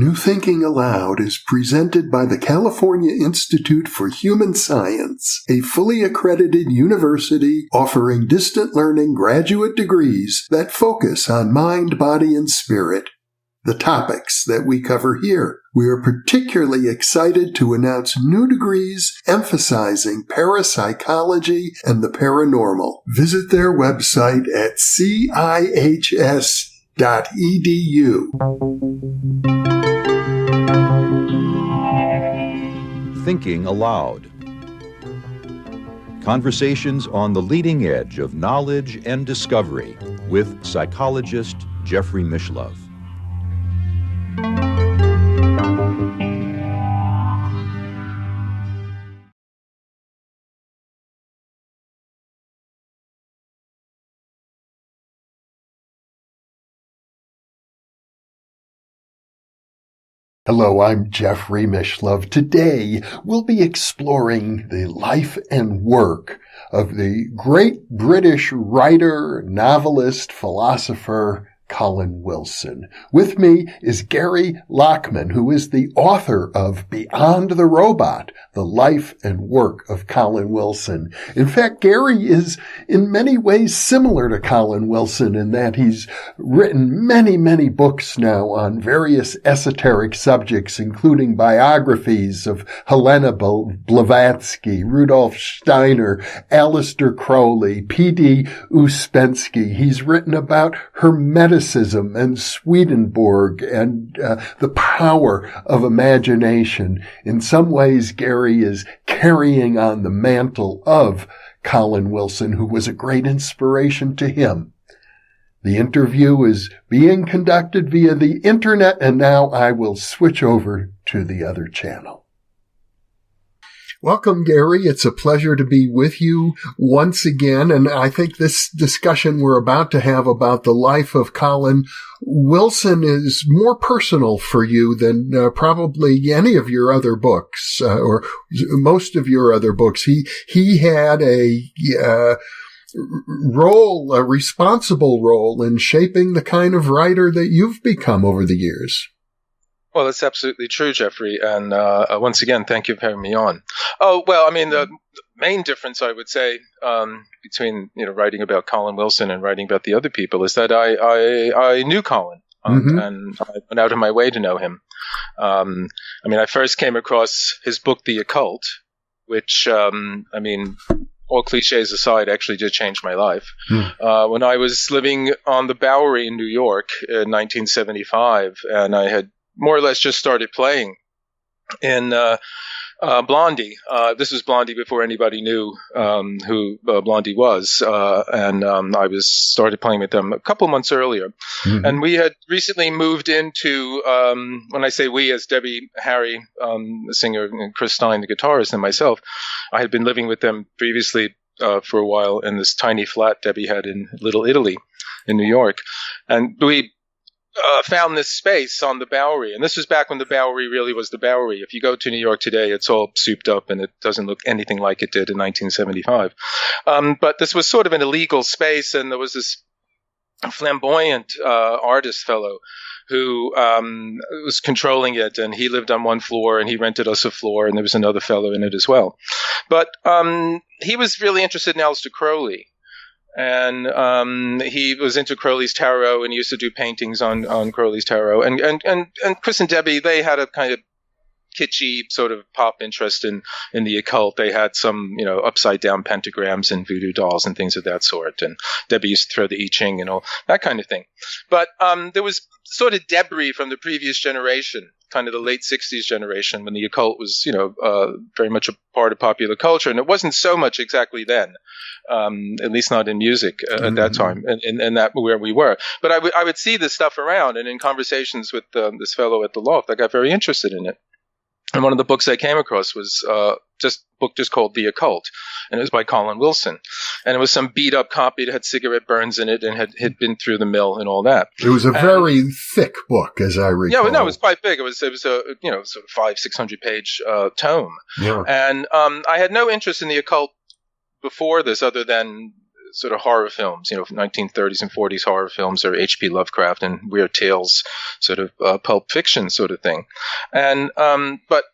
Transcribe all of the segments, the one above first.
New Thinking Aloud is presented by the California Institute for Human Science, a fully accredited university offering distant learning graduate degrees that focus on mind, body, and spirit. The topics that we cover here. We are particularly excited to announce new degrees emphasizing parapsychology and the paranormal. Visit their website at cihs.edu. Thinking Aloud. Conversations on the leading edge of knowledge and discovery with psychologist Jeffrey Mishlove. Hello, I'm Jeffrey Mishlove. Today, we'll be exploring the life and work of the great British writer, novelist, philosopher, Colin Wilson. With me is Gary Lachman, who is the author of Beyond the Robot, the life and work of Colin Wilson. In fact, Gary is in many ways similar to Colin Wilson in that he's written many books now on various esoteric subjects, including biographies of Helena Blavatsky, Rudolf Steiner, Aleister Crowley, P.D. Ouspensky. He's written about Hermeticism and Swedenborg and the power of imagination. In some ways, Gary is carrying on the mantle of Colin Wilson, who was a great inspiration to him. The interview is being conducted via the internet, and now I will switch over to the other channel. Welcome, Gary. It's a pleasure to be with you once again, and I think this discussion we're about to have about the life of Colin Wilson is more personal for you than probably any of your other books, or most of your other books. He had a responsible role in shaping the kind of writer that you've become over the years. Well, that's absolutely true, Jeffrey. And once again, thank you for having me on. Oh, well, I mean, the main difference, I would say, between writing about Colin Wilson and writing about the other people is that I knew Colin, and I went out of my way to know him. I mean, I first came across his book, The Occult, which, all cliches aside, actually did change my life. When I was living on the Bowery in New York in 1975, and I had more or less just started playing in Blondie. This was Blondie before anybody knew who Blondie was, and I started playing with them a couple months earlier. And we had recently moved into, when I say we, as Debbie Harry, the singer, and Chris Stein, the guitarist, and myself, I had been living with them previously for a while in this tiny flat Debbie had in Little Italy in New York. And we found this space on the Bowery. And this was back when the Bowery really was the Bowery. If you go to New York today, it's all souped up and it doesn't look anything like it did in 1975. But this was sort of an illegal space, and there was this flamboyant artist fellow who was controlling it, and he lived on one floor and he rented us a floor, and there was another fellow in it as well. But he was really interested in Aleister Crowley. And he was into Crowley's tarot, and he used to do paintings on Crowley's tarot. And Chris and Debbie, they had a kind of kitschy sort of pop interest in the occult. They had some, upside down pentagrams and voodoo dolls and things of that sort. And Debbie used to throw the I Ching and all that kind of thing. But there was sort of debris from the previous generation, kind of the late 60s generation, when the occult was, very much a part of popular culture. And it wasn't so much exactly then, at least not in music at that time, and that where we were. But I would see this stuff around, and in conversations with this fellow at the Loft, I got very interested in it. And one of the books I came across was just called The Occult, and it was by Colin Wilson. And it was some beat-up copy that had cigarette burns in it and had been through the mill and all that. It was a very thick book, as I recall. Yeah, no, it was quite big. It was a sort of 500-600 page tome. Yeah. And I had no interest in the occult before this, other than sort of horror films, 1930s and 40s horror films, or H.P. Lovecraft and Weird Tales, sort of pulp fiction sort of thing. And but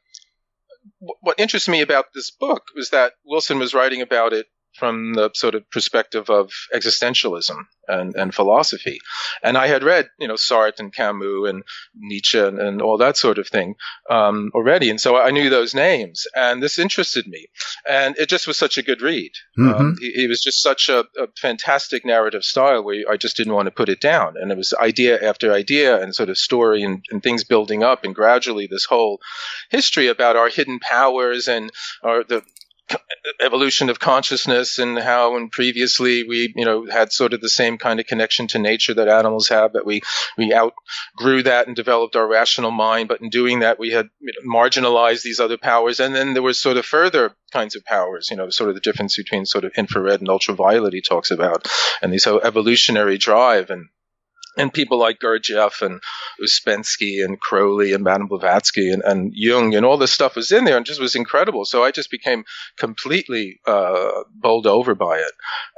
what interests me about this book was that Wilson was writing about it from the sort of perspective of existentialism and philosophy. And I had read, Sartre and Camus and Nietzsche and all that sort of thing already. And so I knew those names. And this interested me. And it just was such a good read. Mm-hmm. He was just such a fantastic narrative style where I just didn't want to put it down. And it was idea after idea and sort of story and things building up. And gradually this whole history about our hidden powers and the evolution of consciousness, and how when previously we had sort of the same kind of connection to nature that animals have, but we outgrew that and developed our rational mind, but in doing that we had marginalized these other powers. And then there was sort of further kinds of powers, sort of the difference between sort of infrared and ultraviolet he talks about, and this whole evolutionary drive. And people like Gurdjieff and Ouspensky and Crowley and Madame Blavatsky and Jung and all this stuff was in there and just was incredible. So I just became completely bowled over by it.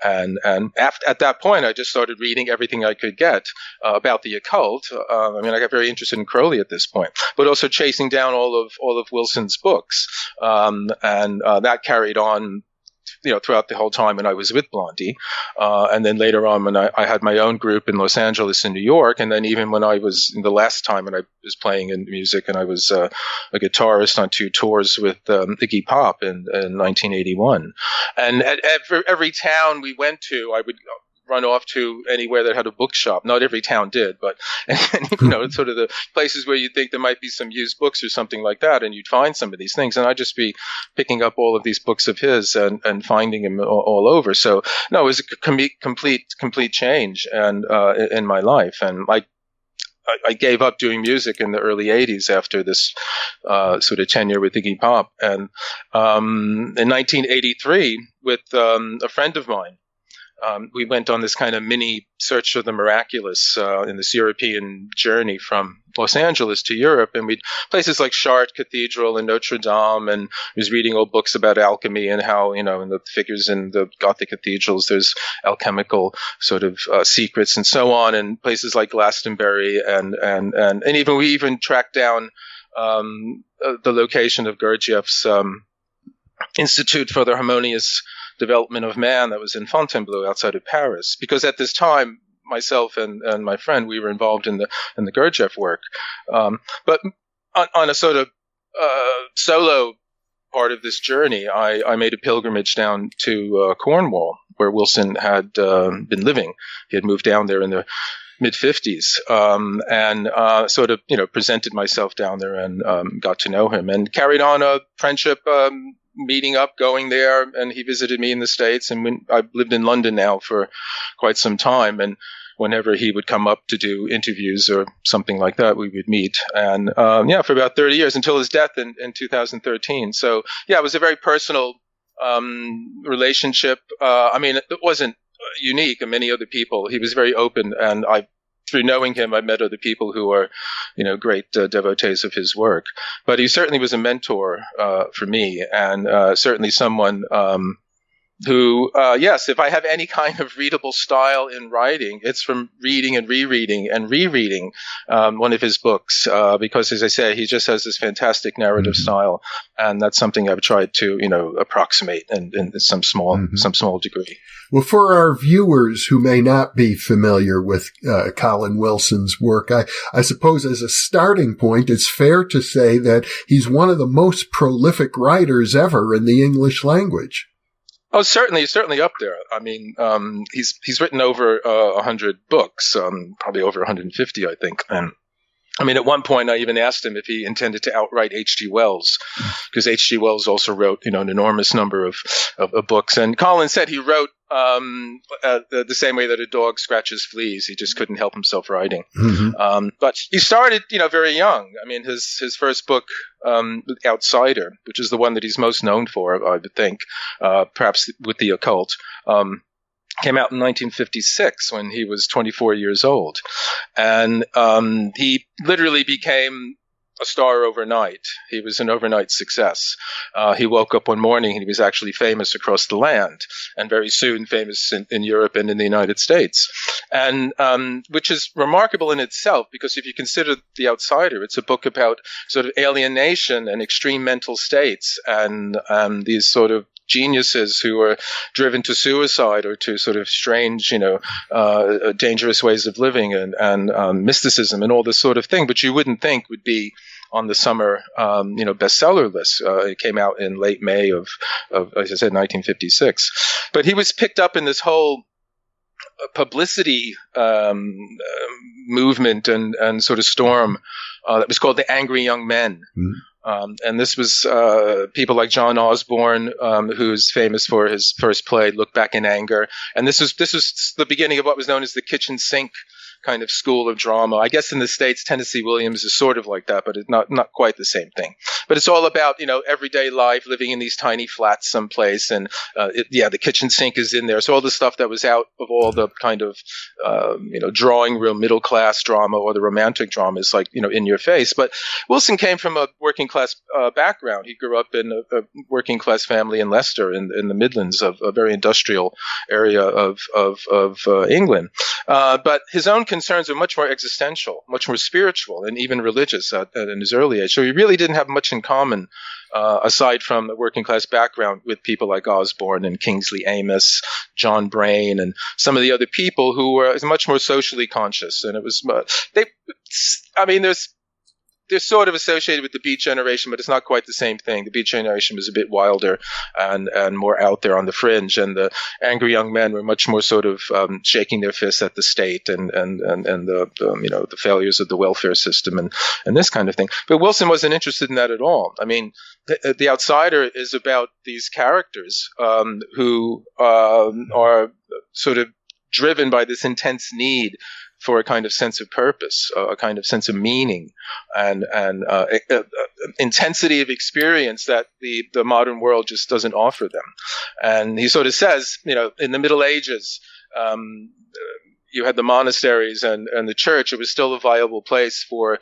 And at that point, I just started reading everything I could get about the occult. I got very interested in Crowley at this point, but also chasing down all of Wilson's books. And that carried on throughout the whole time when I was with Blondie. And then later on when I had my own group in Los Angeles and New York. And then even when I was, the last time when I was playing in music and I was a guitarist on 2 tours with Iggy Pop in 1981. And at every town we went to, I would run off to anywhere that had a bookshop. Not every town did, but sort of the places where you think there might be some used books or something like that, and you'd find some of these things. And I'd just be picking up all of these books of his and finding them all over. So no, it was a complete change and in my life. And I gave up doing music in the early 80s after this sort of tenure with Iggy Pop. And in 1983, with a friend of mine, we went on this kind of mini search for the miraculous in this European journey from Los Angeles to Europe, and we'd places like Chartres Cathedral and Notre Dame, and was reading old books about alchemy and how in the figures in the Gothic cathedrals there's alchemical sort of secrets and so on, and places like Glastonbury and even we tracked down the location of Gurdjieff's Institute for the Harmonious Development of Man that was in Fontainebleau outside of Paris, because at this time myself and my friend, we were involved in the Gurdjieff work, but on a sort of solo part of this journey, I made a pilgrimage down to Cornwall, where Wilson had been living. He had moved down there in the mid-50s, and sort of presented myself down there and got to know him and carried on a friendship, meeting up, going there, and he visited me in the States. And when I've lived in London now for quite some time, and whenever he would come up to do interviews or something like that, we would meet. And for about 30 years until his death in 2013. So yeah, it was a very personal relationship. It wasn't unique, and many other people. He was very open, and through knowing him, I met other people who are, great devotees of his work. But he certainly was a mentor for me, and certainly someone who, yes, if I have any kind of readable style in writing, it's from reading and rereading one of his books, because, as I say, he just has this fantastic narrative style, and that's something I've tried to, approximate in some small degree. Well, for our viewers who may not be familiar with Colin Wilson's work, I suppose as a starting point, it's fair to say that he's one of the most prolific writers ever in the English language. Oh, certainly, he's certainly up there. He's written over 100 books, probably over 150, I think. And at one point, I even asked him if he intended to outright H.G. Wells, because H.G. Wells also wrote, an enormous number of books. And Colin said he wrote the same way that a dog scratches fleas. He just couldn't help himself writing. Mm-hmm. But he started, very young. His first book, Outsider, which is the one that he's most known for, I would think, perhaps with the occult, came out in 1956 when he was 24 years old. And he literally became a star overnight. He was an overnight success. He woke up one morning and he was actually famous across the land, and very soon famous in Europe and in the United States. And which is remarkable in itself, because if you consider The Outsider, it's a book about sort of alienation and extreme mental states, and these sort of geniuses who are driven to suicide or to sort of strange, dangerous ways of living and mysticism and all this sort of thing, which you wouldn't think would be on the summer, bestseller list. It came out in late May of, as I said, 1956. But he was picked up in this whole publicity movement and sort of storm that was called the Angry Young Men. And this was people like John Osborne, who's famous for his first play, Look Back in Anger. And this was the beginning of what was known as the kitchen sink kind of school of drama. I guess in the States, Tennessee Williams is sort of like that, but it's not quite the same thing. But it's all about, everyday life, living in these tiny flats someplace. And the kitchen sink is in there. So all the stuff that was out of all the kind of, drawing room, middle class drama or the romantic drama is like, in your face. But Wilson came from a working class background. He grew up in a working class family in Leicester in the Midlands, of a very industrial area of England. But his own concerns are much more existential, much more spiritual, and even religious in his early age. So he really didn't have much in common, aside from the working class background, with people like Osborne and Kingsley Amis, John Brain, and some of the other people who were much more socially conscious. And it was they're sort of associated with the Beat Generation, but it's not quite the same thing. The Beat Generation was a bit wilder and more out there on the fringe, and the Angry Young Men were much more sort of shaking their fists at the state and the failures of the welfare system and this kind of thing. But Wilson wasn't interested in that at all. I mean, The Outsider is about these characters who are sort of driven by this intense need for a kind of sense of purpose, a kind of sense of meaning, and intensity of experience that the modern world just doesn't offer them. And he sort of says, in the Middle Ages, you had the monasteries and the church. It was still a viable place for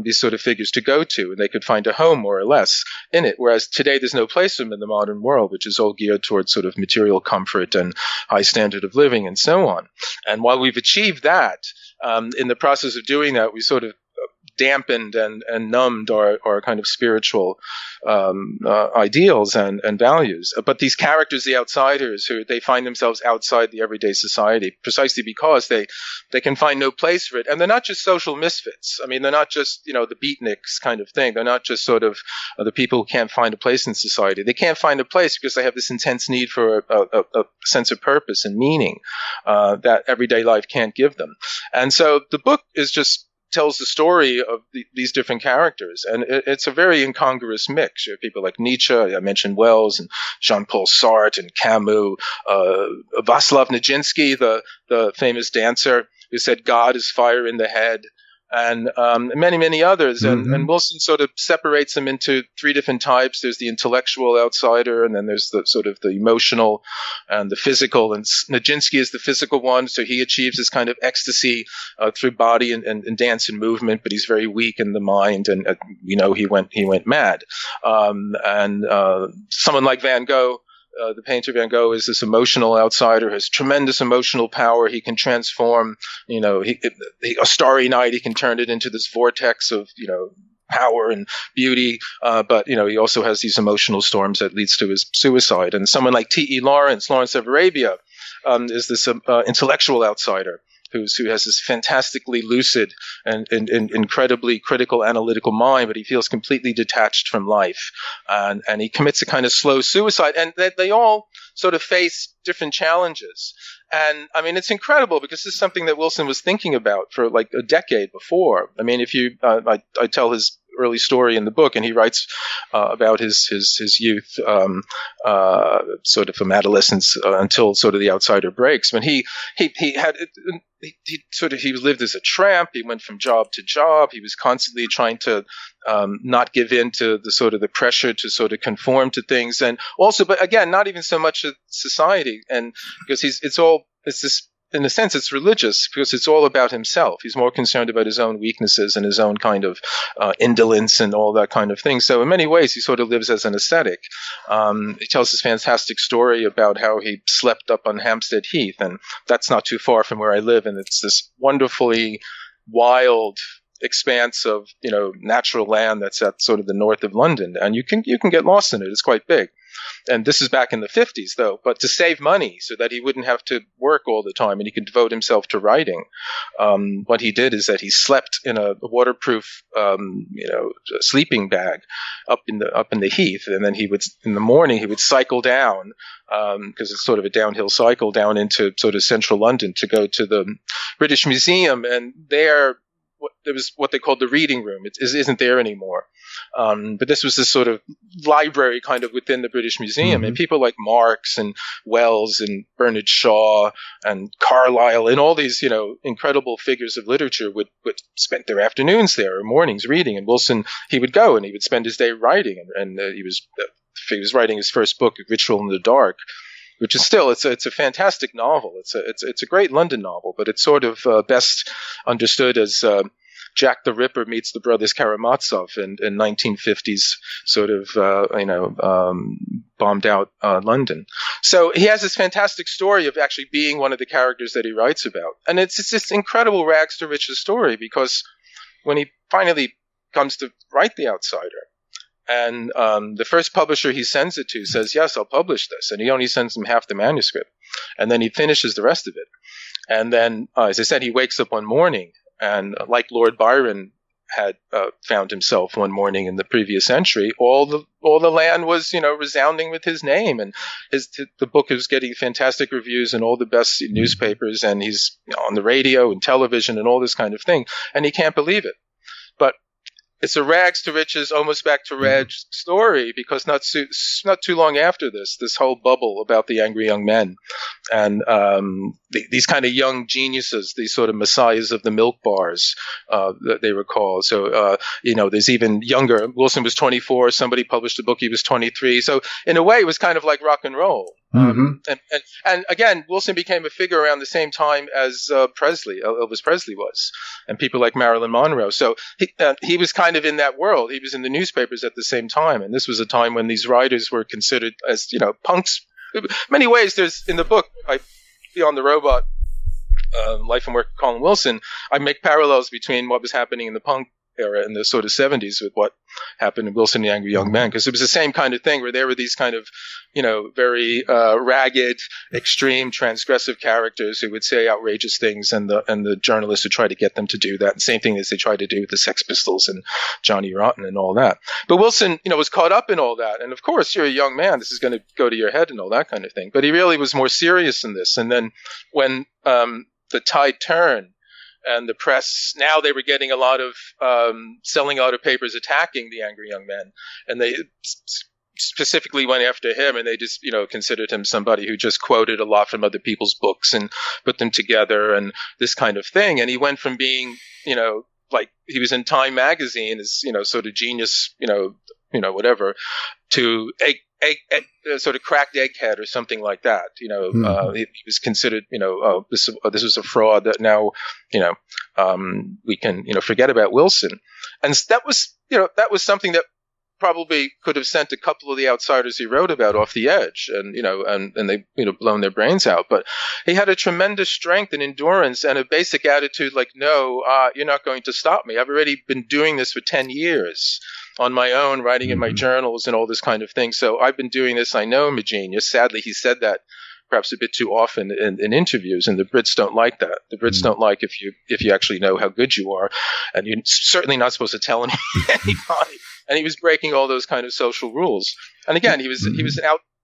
these sort of figures to go to, and they could find a home more or less in it. Whereas today there's no place for them in the modern world, which is all geared towards sort of material comfort and high standard of living and so on. And while we've achieved that, in the process of doing that, we sort of dampened and numbed our kind of spiritual ideals and values. But these characters, the outsiders, who they find themselves outside the everyday society precisely because they can find no place for it. And they're not just social misfits. I mean, they're not just, the beatniks kind of thing. They're not just sort of the people who can't find a place in society. They can't find a place because they have this intense need for a sense of purpose and meaning that everyday life can't give them. And so the book is just tells the story of these different characters, and it's a very incongruous mix. You have people like Nietzsche, I mentioned Wells, and Jean-Paul Sartre, and Camus, Václav Nijinsky, the famous dancer who said God is fire in the head, and many, many others. And Wilson sort of separates them into three different types. There's the intellectual outsider, and then there's the sort of the emotional and the physical. And Nijinsky is the physical one, so he achieves this kind of ecstasy through body and dance and movement, but he's very weak in the mind, and he went mad. And someone like Van Gogh, the painter Van Gogh, is this emotional outsider, has tremendous emotional power. He can transform, a starry night, he can turn it into this vortex of, power and beauty. But, he also has these emotional storms that leads to his suicide. And someone like T.E. Lawrence of Arabia, is this intellectual outsider who has this fantastically lucid and incredibly critical analytical mind, but he feels completely detached from life. And he commits a kind of slow suicide. And they all sort of face different challenges. And I mean, it's incredible because this is something that Wilson was thinking about for like a decade before. I mean, if you, I tell his early story in the book, and he writes about his youth, sort of from adolescence until sort of The Outsider breaks. When he lived as a tramp. He went from job to job. He was constantly trying to not give in to the sort of the pressure to sort of conform to things, and also, but again, not even so much society, and because it's in a sense, it's religious because it's all about himself. He's more concerned about his own weaknesses and his own kind of indolence and all that kind of thing. So in many ways, he sort of lives as an ascetic. He tells this fantastic story about how he slept up on Hampstead Heath, and that's not too far from where I live, and it's this wonderfully wild expanse of, natural land that's at sort of the north of London, and you can get lost in it. It's quite big. And this is back in the 50s, though. But to save money so that he wouldn't have to work all the time and he could devote himself to writing, what he did is that he slept in a waterproof, sleeping bag up in the heath. And then in the morning, he would cycle down, because it's sort of a downhill cycle down into sort of central London to go to the British Museum. And there was what they called the reading room. It isn't there anymore. But this was this sort of library kind of within the British Museum. Mm-hmm. And people like Marx and Wells and Bernard Shaw and Carlyle and all these, incredible figures of literature would spend their afternoons there or mornings reading. And Wilson, he would go and he would spend his day writing. And he was writing his first book, Ritual in the Dark, which is still, it's a fantastic novel. It's a great London novel, but it's sort of best understood as Jack the Ripper meets the brothers Karamazov in 1950s sort of, bombed out London. So he has this fantastic story of actually being one of the characters that he writes about. And it's this incredible rags to riches story, because when he finally comes to write The Outsider, and the first publisher he sends it to says, yes, I'll publish this. And he only sends him half the manuscript. And then he finishes the rest of it. And then, as I said, he wakes up one morning, and like Lord Byron had found himself one morning in the previous century, all the land was, resounding with his name. And the book is getting fantastic reviews in all the best newspapers. And he's on the radio and television and all this kind of thing. And he can't believe it. But it's a rags to riches, almost back to rags story, because not too long after this whole bubble about the angry young men and these kind of young geniuses, these sort of messiahs of the milk bars that they were called. So, there's even younger. Wilson was 24. Somebody published a book. He was 23. So in a way, it was kind of like rock and roll. And again, Wilson became a figure around the same time as Elvis Presley was, and people like Marilyn Monroe. So he was kind of in that world. He was in the newspapers at the same time, and this was a time when these writers were considered as punks. In many ways, there's in the book, Beyond the Robot, Life and Work of Colin Wilson, I make parallels between what was happening in the punk era in the sort of 70s with what happened in Wilson and the Angry Young Man, because it was the same kind of thing where there were these kind of, very ragged, extreme, transgressive characters who would say outrageous things, and the journalists would try to get them to do that. And same thing as they tried to do with the Sex Pistols and Johnny Rotten and all that. But Wilson, was caught up in all that. And of course, you're a young man, this is going to go to your head and all that kind of thing. But he really was more serious than this. And then when the tide turned, and the press, now they were getting a lot of, selling out of papers attacking the angry young men. And they specifically went after him, and they just, considered him somebody who just quoted a lot from other people's books and put them together and this kind of thing. And he went from being, like he was in Time magazine as, sort of genius, whatever, to sort of cracked egghead or something like that. He was considered, this was a fraud that now, we can, forget about Wilson. And that was something that probably could have sent a couple of the outsiders he wrote about off the edge, and they, blown their brains out. But he had a tremendous strength and endurance and a basic attitude like, no, you're not going to stop me. I've already been doing this for 10 years. On my own, writing in my journals and all this kind of thing. So I've been doing this. I know I'm a genius. Sadly, he said that perhaps a bit too often in interviews, and the Brits don't like that. The Brits don't like if you actually know how good you are, and you're certainly not supposed to tell anybody. And he was breaking all those kind of social rules. And again, he was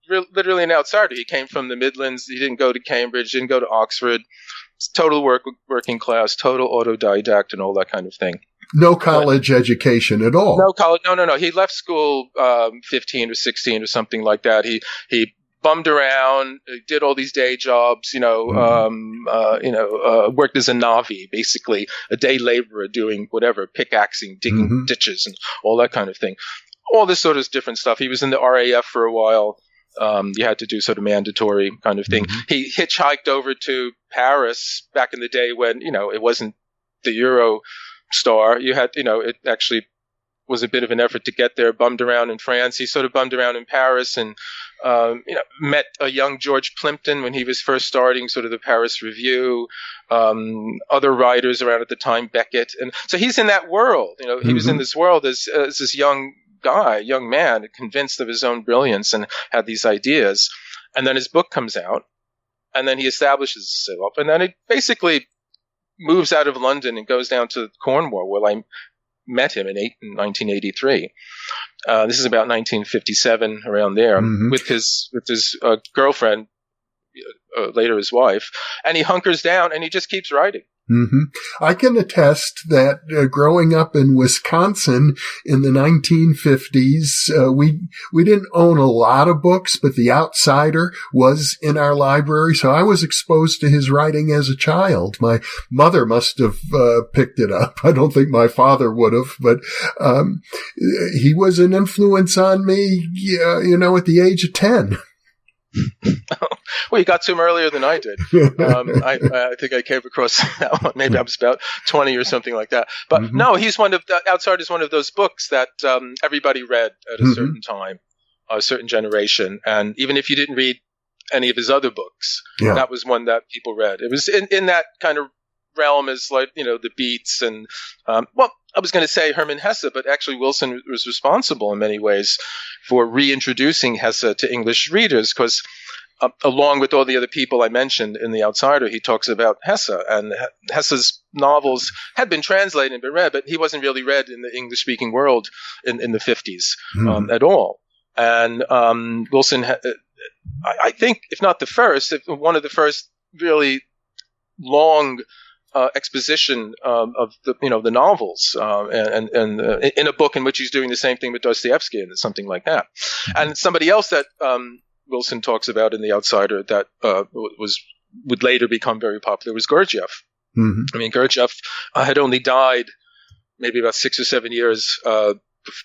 literally an outsider. He came from the Midlands. He didn't go to Cambridge. Didn't go to Oxford. Total working class, total autodidact, and all that kind of thing. No college education at all. No college. No. He left school 15 or 16 or something like that. He bummed around, did all these day jobs. Worked as a navvy, basically a day laborer, doing whatever, pickaxing, digging ditches, and all that kind of thing. All this sort of different stuff. He was in the RAF for a while. You had to do sort of mandatory kind of thing. He hitchhiked over to Paris back in the day when, it wasn't the Euro star. You had, it actually was a bit of an effort to get there, bummed around in France. He sort of bummed around in Paris and, met a young George Plimpton when he was first starting sort of the Paris Review, other writers around at the time, Beckett. And so he's in that world, he was in this world as this young man, convinced of his own brilliance and had these ideas. And then his book comes out, and then he establishes himself, and then it basically moves out of London and goes down to Cornwall, where I met him in 1983. This is about 1957, around there, with his girlfriend, later his wife, and he hunkers down and he just keeps writing. I can attest that growing up in Wisconsin in the 1950s, we didn't own a lot of books, but The Outsider was in our library, so I was exposed to his writing as a child. My mother must have picked it up. I don't think my father would have, but he was an influence on me, at the age of 10. Well, you got to him earlier than I did. I think I came across that one. Maybe I was about 20 or something like that. But no, he's Outside is one of those books that everybody read at a certain time, a certain generation. And even if you didn't read any of his other books, that was one that people read. It was in that kind of realm as like, the Beats and, I was going to say Hermann Hesse, but actually Wilson was responsible in many ways for reintroducing Hesse to English readers, because along with all the other people I mentioned in The Outsider, he talks about Hesse, and Hesse's novels had been translated and been read, but he wasn't really read in the English-speaking world in the 50s at all. And Wilson, I think, if not the first, one of the first really long exposition of the novels, and in a book in which he's doing the same thing with Dostoevsky and something like that. And somebody else that Wilson talks about in The Outsider that would later become very popular was Gurdjieff. I mean, Gurdjieff had only died maybe about 6 or 7 years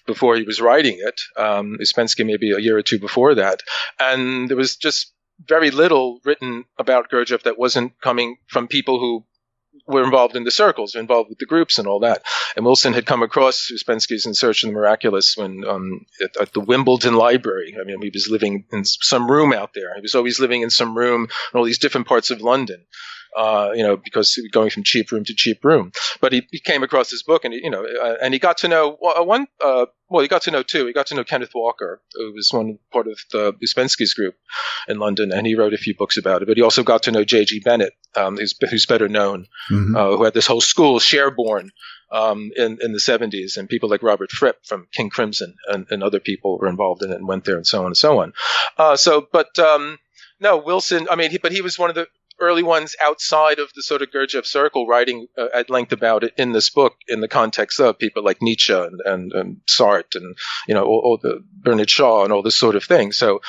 before he was writing it. Ouspensky maybe a year or two before that, and there was just very little written about Gurdjieff that wasn't coming from people who were involved in the circles, involved with the groups and all that. And Wilson had come across Ouspensky's In Search of the Miraculous when at the Wimbledon Library. I mean, he was living in some room out there. He was always living in some room in all these different parts of London, because he was going from cheap room to cheap room. But he came across this book, and and he got to know he got to know two. He got to know Kenneth Walker, who was part of the Ouspensky's group in London, and he wrote a few books about it. But he also got to know J.G. Bennett, who's better known, who had this whole school, Sherborne, in the 70s, and people like Robert Fripp from King Crimson and other people were involved in it and went there and so on and so on. No, Wilson, I mean, he was one of the early ones outside of the sort of Gurdjieff circle, writing at length about it in this book in the context of people like Nietzsche and Sartre and all the Bernard Shaw and all this sort of thing. So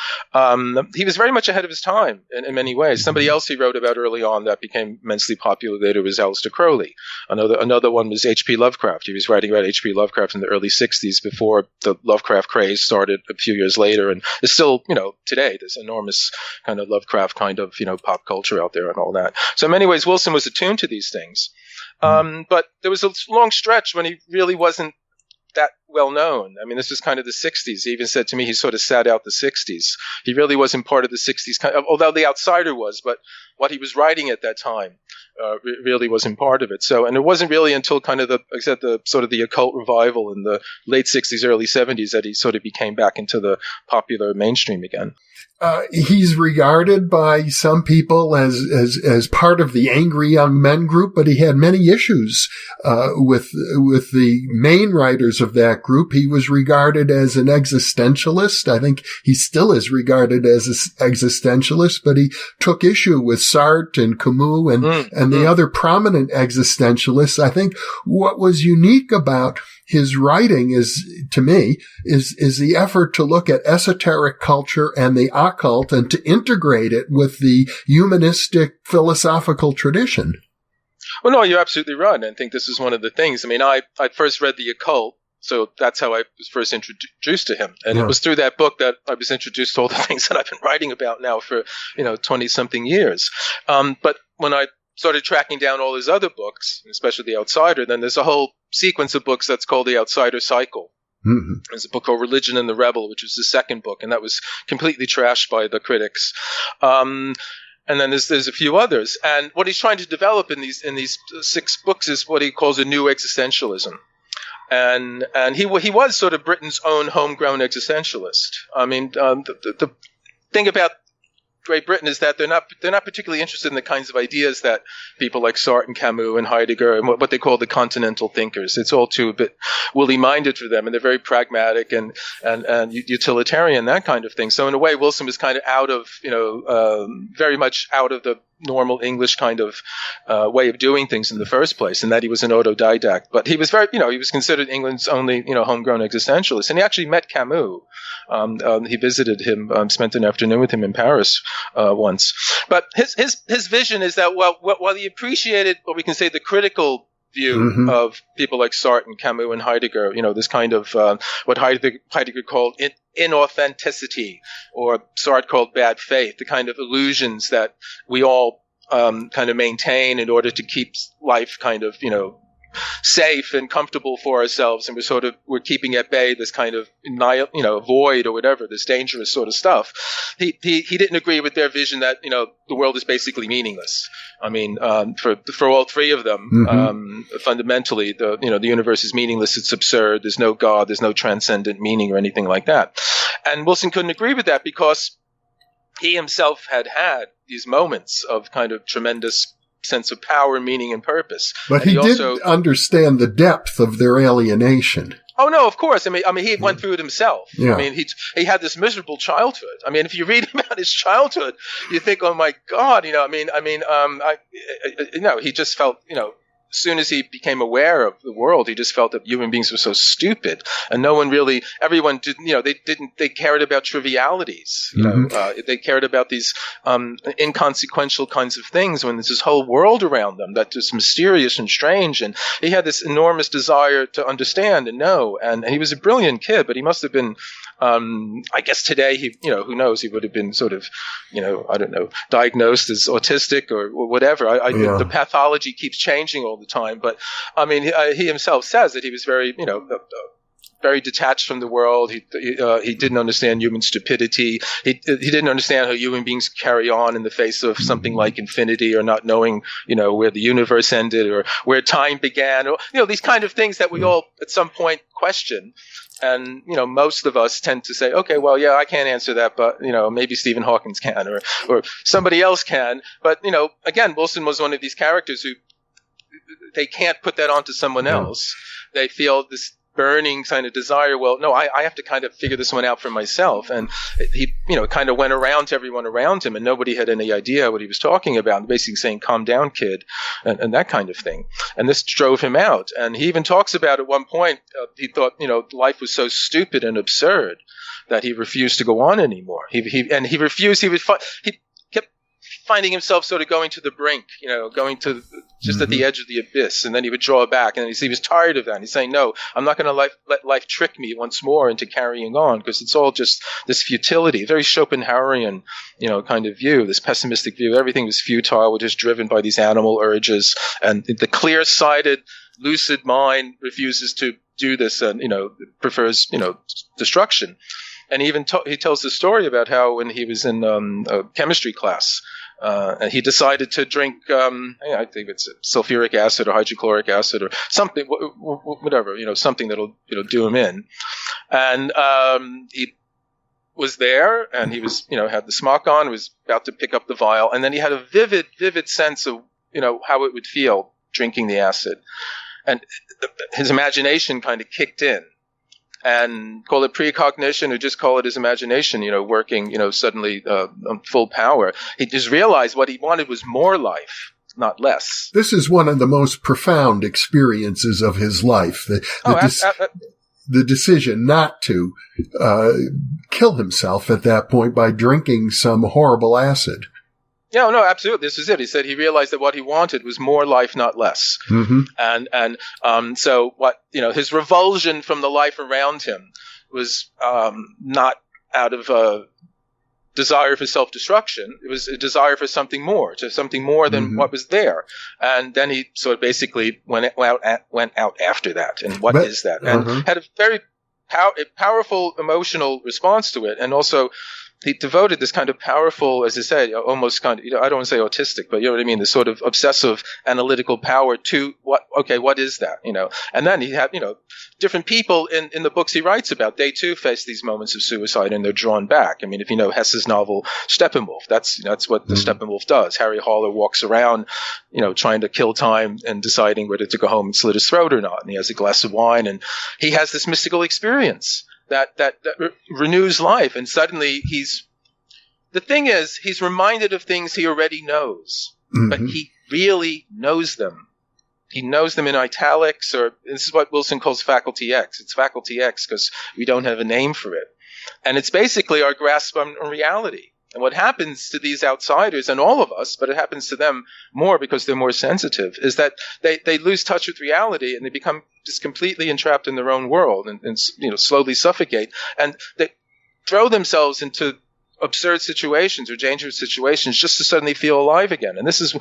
he was very much ahead of his time in many ways. Somebody else he wrote about early on that became immensely popular later was Aleister Crowley. Another one was H.P. Lovecraft. He was writing about H.P. Lovecraft in the early 60s before the Lovecraft craze started a few years later, and there's still today there's enormous kind of Lovecraft kind of pop culture out there and all that. So in many ways, Wilson was attuned to these things. But there was a long stretch when he really wasn't that well known. I mean, this was kind of the 60s. He even said to me he sort of sat out the 60s. He really wasn't part of the 60s, although The Outsider was, but what he was writing at that time really wasn't part of it. So, and it wasn't really until kind of the occult revival in the late 60s, early 70s that he sort of became back into the popular mainstream again. He's regarded by some people as part of the angry young men group, but he had many issues with the main writers of that group. He was regarded as an existentialist. I think he still is regarded as an existentialist, but he took issue with Sartre and Camus and the other prominent existentialists. I think what was unique about his writing is the effort to look at esoteric culture and the occult and to integrate it with the humanistic philosophical tradition. Well, no, you're absolutely right. I think this is one of the things. I mean, I first read The Occult So that's how I was first introduced to him. And it was through that book that I was introduced to all the things that I've been writing about now for, 20-something years. But when I started tracking down all his other books, especially The Outsider, then there's a whole sequence of books that's called the Outsider Cycle. Mm-hmm. There's a book called Religion and the Rebel, which was the second book, and that was completely trashed by the critics. And then there's a few others. And what he's trying to develop in these 6 books is what he calls a new existentialism. And he was sort of Britain's own homegrown existentialist. I mean, the thing about Great Britain is that they're not particularly interested in the kinds of ideas that people like Sartre and Camus and Heidegger and what they call the continental thinkers. It's all too a bit woolly-minded for them, and they're very pragmatic and utilitarian, that kind of thing. So in a way, Wilson was kind of out of, very much out of the normal English kind of way of doing things in the first place, and that he was an autodidact. But he was very, he was considered England's only, homegrown existentialist. And he actually met Camus. He visited him, spent an afternoon with him in Paris once. But his vision is that, while he appreciated what we can say the critical view of people like Sartre and Camus and Heidegger, this kind of what Heidegger called inauthenticity, or Sartre called bad faith, the kind of illusions that we all kind of maintain in order to keep life kind of, safe and comfortable for ourselves, and we're keeping at bay this kind of void or whatever, this dangerous sort of stuff. He didn't agree with their vision that the world is basically meaningless. I mean, for all 3 of them, fundamentally the universe is meaningless. It's absurd. There's no God. There's no transcendent meaning or anything like that. And Wilson couldn't agree with that because he himself had these moments of kind of tremendous sense of power, meaning, and purpose. But he didn't understand the depth of their alienation. Oh, no, of course. I mean, he went through it himself. Yeah. I mean, he had this miserable childhood. I mean, if you read about his childhood, you think, oh my God, he just felt, as soon as he became aware of the world, he just felt that human beings were so stupid, and everyone didn't, they cared about trivialities, they cared about these inconsequential kinds of things when there's this whole world around them that is mysterious and strange, and he had this enormous desire to understand and know, and he was a brilliant kid, but he must have been, I guess today who knows, he would have been sort of, I don't know, diagnosed as autistic or whatever. The pathology keeps changing all the time, but I mean, he himself says that he was very, very detached from the world. He didn't understand human stupidity. He didn't understand how human beings carry on in the face of something like infinity, or not knowing, where the universe ended or where time began, or these kind of things that we all at some point question. And, most of us tend to say, okay, well, yeah, I can't answer that, but, maybe Stephen Hawking can, or somebody else can. But, again, Wilson was one of these characters who they can't put that onto someone else. They feel this burning kind of desire. Well, no, I have to kind of figure this one out for myself. And he, kind of went around to everyone around him, and nobody had any idea what he was talking about. Basically saying, calm down, kid, and that kind of thing. And this drove him out. And he even talks about at one point, he thought, life was so stupid and absurd that he refused to go on anymore. He refused. He kept finding himself sort of going to the brink, going to just at the edge of the abyss, and then he would draw back, and he was tired of that. And he's saying, no, I'm not going to let life trick me once more into carrying on, because it's all just this futility, very Schopenhauerian, kind of view, this pessimistic view. Everything was futile, we're just driven by these animal urges, and the clear-sighted, lucid mind refuses to do this, and, prefers, destruction. And he even he tells the story about how when he was in a chemistry class, and he decided to drink, I think it's sulfuric acid or hydrochloric acid or something, whatever, something that'll, do him in. And he was there, and he was, had the smock on, was about to pick up the vial, and then he had a vivid sense of, how it would feel drinking the acid. And his imagination kind of kicked in. And call it precognition, or just call it his imagination, working, suddenly on full power. He just realized what he wanted was more life, not less. This is one of the most profound experiences of his life. The decision not to kill himself at that point by drinking some horrible acid. Yeah, no, absolutely. This is it. He said he realized that what he wanted was more life, not less. So what, his revulsion from the life around him was not out of a desire for self-destruction. It was a desire for something more, than what was there. And then he sort of basically went out after that. And what is that? And had a very powerful emotional response to it, and also he devoted this kind of powerful, as I said, almost kind of, I don't want to say autistic, but you know what I mean, this sort of obsessive analytical power to what is that, And then he had, different people in the books he writes about, they too face these moments of suicide and they're drawn back. I mean, if you know Hesse's novel Steppenwolf, that's what the Steppenwolf does. Harry Haller walks around, trying to kill time and deciding whether to go home and slit his throat or not. And he has a glass of wine and he has this mystical experience that renews life, and suddenly he's reminded of things he already knows, but he really knows them. He knows them in italics, or this is what Wilson calls faculty X. It's faculty X because we don't have a name for it, and it's basically our grasp on reality. And what happens to these outsiders, and all of us, but it happens to them more because they're more sensitive, is that they lose touch with reality and they become just completely entrapped in their own world and slowly suffocate. And they throw themselves into absurd situations or dangerous situations just to suddenly feel alive again. And this is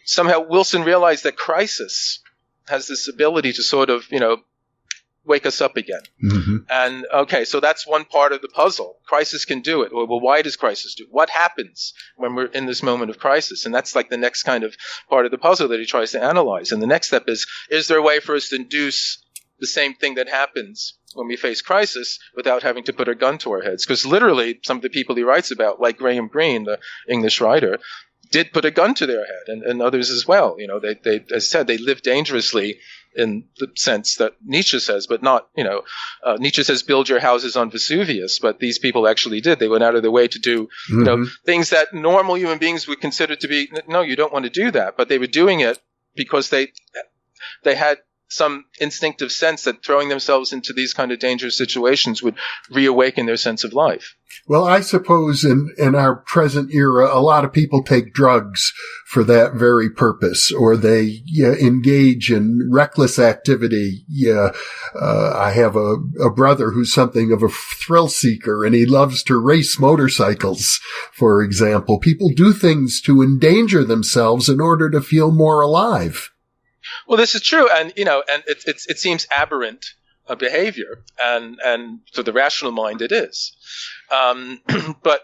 somehow Wilson realized that crisis has this ability to sort of, wake us up again. And so that's one part of the puzzle. Crisis can do it. Well, why does crisis do it? What happens when we're in this moment of crisis? And that's like the next kind of part of the puzzle that he tries to analyze. And the next step is there a way for us to induce the same thing that happens when we face crisis without having to put a gun to our heads? Because literally some of the people he writes about, like Graham Greene, the English writer, did put a gun to their head, and others as well. They, as I said, they live dangerously in the sense that Nietzsche says, but not, Nietzsche says, build your houses on Vesuvius, but these people actually did. They went out of their way to do, things that normal human beings would consider to be, no, you don't want to do that. But they were doing it because they had some instinctive sense that throwing themselves into these kind of dangerous situations would reawaken their sense of life. Well, I suppose in our present era, a lot of people take drugs for that very purpose, or they engage in reckless activity. I have a brother who's something of a thrill seeker, and he loves to race motorcycles, for example. People do things to endanger themselves in order to feel more alive. Well, this is true, and it seems aberrant behavior, and to the rational mind it is. But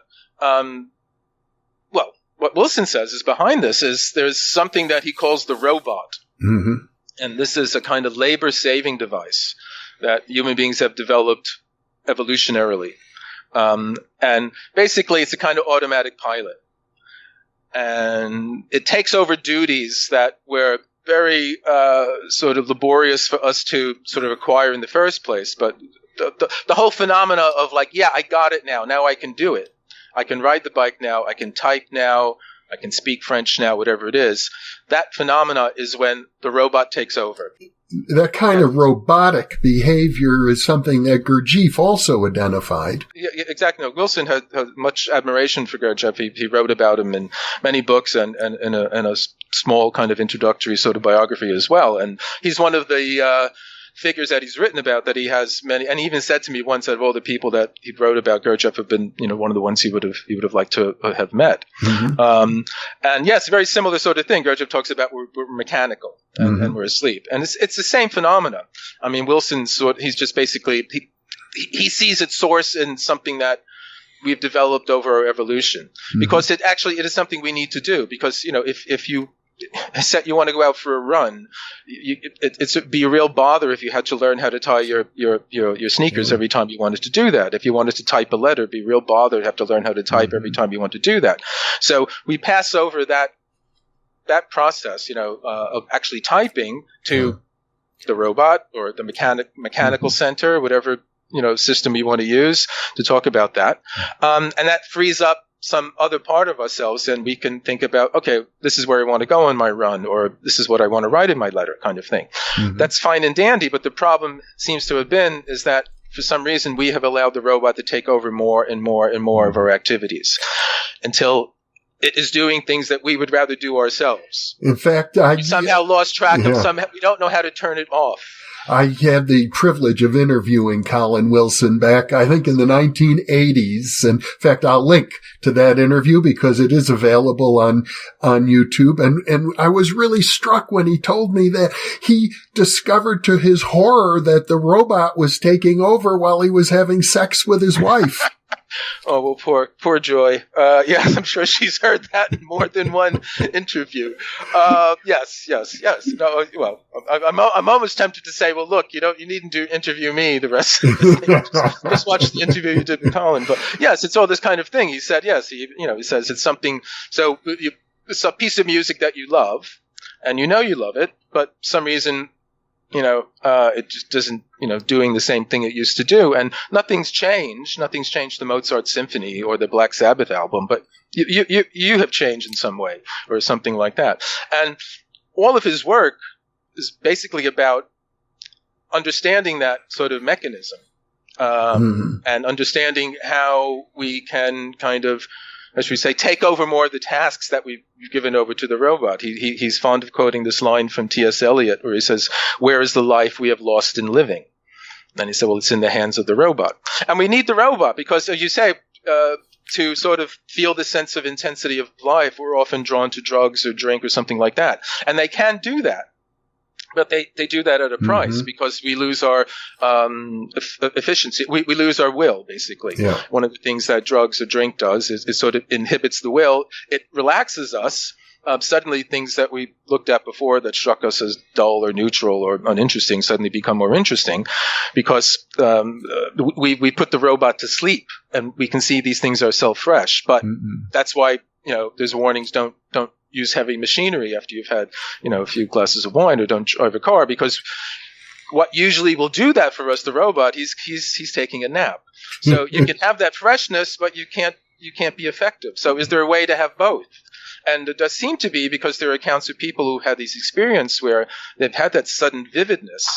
what Wilson says is behind this is there's something that he calls the robot, and this is a kind of labor-saving device that human beings have developed evolutionarily, and basically it's a kind of automatic pilot, and it takes over duties that were very sort of laborious for us to sort of acquire in the first place. But the whole phenomena of I got it now. Now I can do it. I can ride the bike now. I can type now. I can speak French now, whatever it is. That phenomena is when the robot takes over. That kind of robotic behavior is something that Gurdjieff also identified. Yeah, exactly. No, Wilson had much admiration for Gurdjieff. He wrote about him in many books and in a small kind of introductory sort of biography as well. And he's one of the figures that he's written about that he has many. And he even said to me once that of all the people that he wrote about, Gurdjieff have been, one of the ones he would have liked to have met. And yes, very similar sort of thing. Gurdjieff talks about we're mechanical and we're asleep, and it's the same phenomena. I mean, Wilson's he's just basically he sees its source in something that we've developed over our evolution, because it is something we need to do. Because if you you want to go out for a run, it'd be a real bother if you had to learn how to tie your sneakers every time you wanted to do that. If you wanted to type a letter, it'd be a real bother to have to learn how to type every time you want to do that. So we pass over that process, of actually typing to the robot or the mechanical center, whatever system you want to use to talk about that, and that frees up some other part of ourselves, and we can think about, okay, this is where I want to go on my run, or this is what I want to write in my letter, kind of thing. That's fine and dandy, but the problem seems to have been is that for some reason we have allowed the robot to take over more and more and more of our activities until it is doing things that we would rather do ourselves. In fact, we somehow lost track of somehow. We don't know how to turn it off. I had the privilege of interviewing Colin Wilson back, I think, in the 1980s. And in fact, I'll link to that interview because it is available on YouTube. And I was really struck when he told me that he discovered to his horror that the robot was taking over while he was having sex with his wife. Oh, well, poor Joy. Yes, I'm sure she's heard that in more than one interview. Yes. No, well, I'm almost tempted to say, well, look, you needn't interview me the rest of the thing. Just watch the interview you did with Colin. But yes, it's all this kind of thing. He said, yes, he says it's something. So it's a piece of music that you love, and you love it, but for some reason, it just doesn't, doing the same thing it used to do. And nothing's changed. Nothing's changed the Mozart Symphony or the Black Sabbath album, but you have changed in some way or something like that. And all of his work is basically about understanding that sort of mechanism, and understanding how we can kind of, as we say, take over more of the tasks that we've given over to the robot. He's fond of quoting this line from T.S. Eliot where he says, "Where is the life we have lost in living?" And he said, well, it's in the hands of the robot. And we need the robot because, as you say, to sort of feel the sense of intensity of life, we're often drawn to drugs or drink or something like that. And they can do that. But they do that at a price because we lose our efficiency. We lose our will, basically. Yeah. One of the things that drugs or drink does is sort of inhibits the will. It relaxes us. Suddenly things that we looked at before that struck us as dull or neutral or uninteresting suddenly become more interesting because we put the robot to sleep and we can see these things are still fresh. But that's why, there's warnings, don't use heavy machinery after you've had, a few glasses of wine, or don't drive a car, because what usually will do that for us, the robot, he's taking a nap. So you can have that freshness, but you can't be effective. So is there a way to have both? And it does seem to be, because there are accounts of people who had these experiences where they've had that sudden vividness,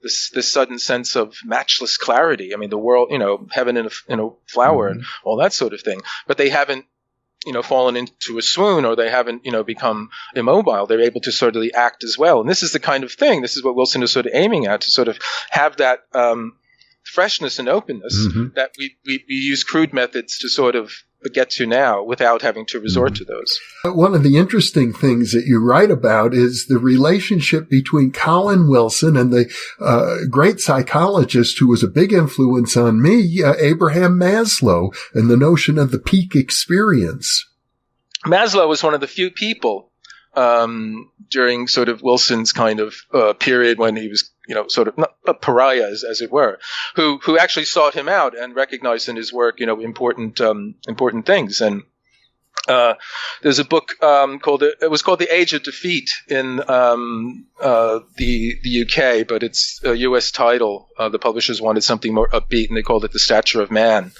this sudden sense of matchless clarity. I mean, the world, heaven in a flower and all that sort of thing. But they haven't, fallen into a swoon, or they haven't, become immobile. They're able to sort of act as well. And this is the kind of thing, this is what Wilson is sort of aiming at, to sort of have that freshness and openness that we use crude methods to sort of get to now without having to resort to those. One of the interesting things that you write about is the relationship between Colin Wilson and the great psychologist who was a big influence on me, Abraham Maslow, and the notion of the peak experience. Maslow was one of the few people during sort of Wilson's kind of period when he was, sort of not a pariah, as it were, who actually sought him out and recognized in his work, important things. And there's a book called The Age of Defeat in the UK, but it's a US title. The publishers wanted something more upbeat, and they called it The Stature of Man.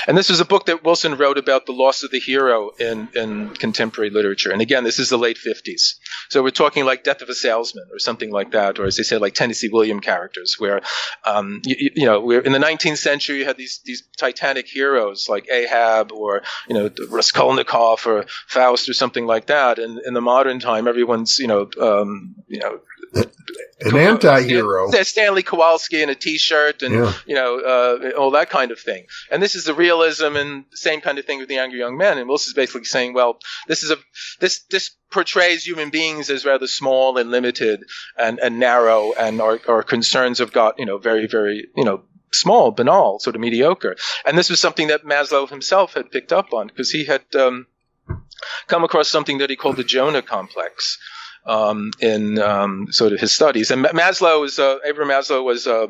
And this was a book that Wilson wrote about the loss of the hero in contemporary literature. And again, this is the late 50s. So we're talking like Death of a Salesman or something like that, or as they said, like Tennessee William characters, where, we're in the 19th century, you had these titanic heroes like Ahab or, Raskolnikov or Faust or something like that. And in the modern time, everyone's, an anti-hero. Stanley Kowalski in a T-shirt and, all that kind of thing. And this is the realism and the same kind of thing with the Angry Young Men. And Wilson's basically saying, well, this portrays human beings as rather small and limited and narrow, and our concerns have got, very, very, small, banal, sort of mediocre. And this was something that Maslow himself had picked up on, because he had come across something that he called the Jonah complex. In sort of his studies. And Abraham Maslow was a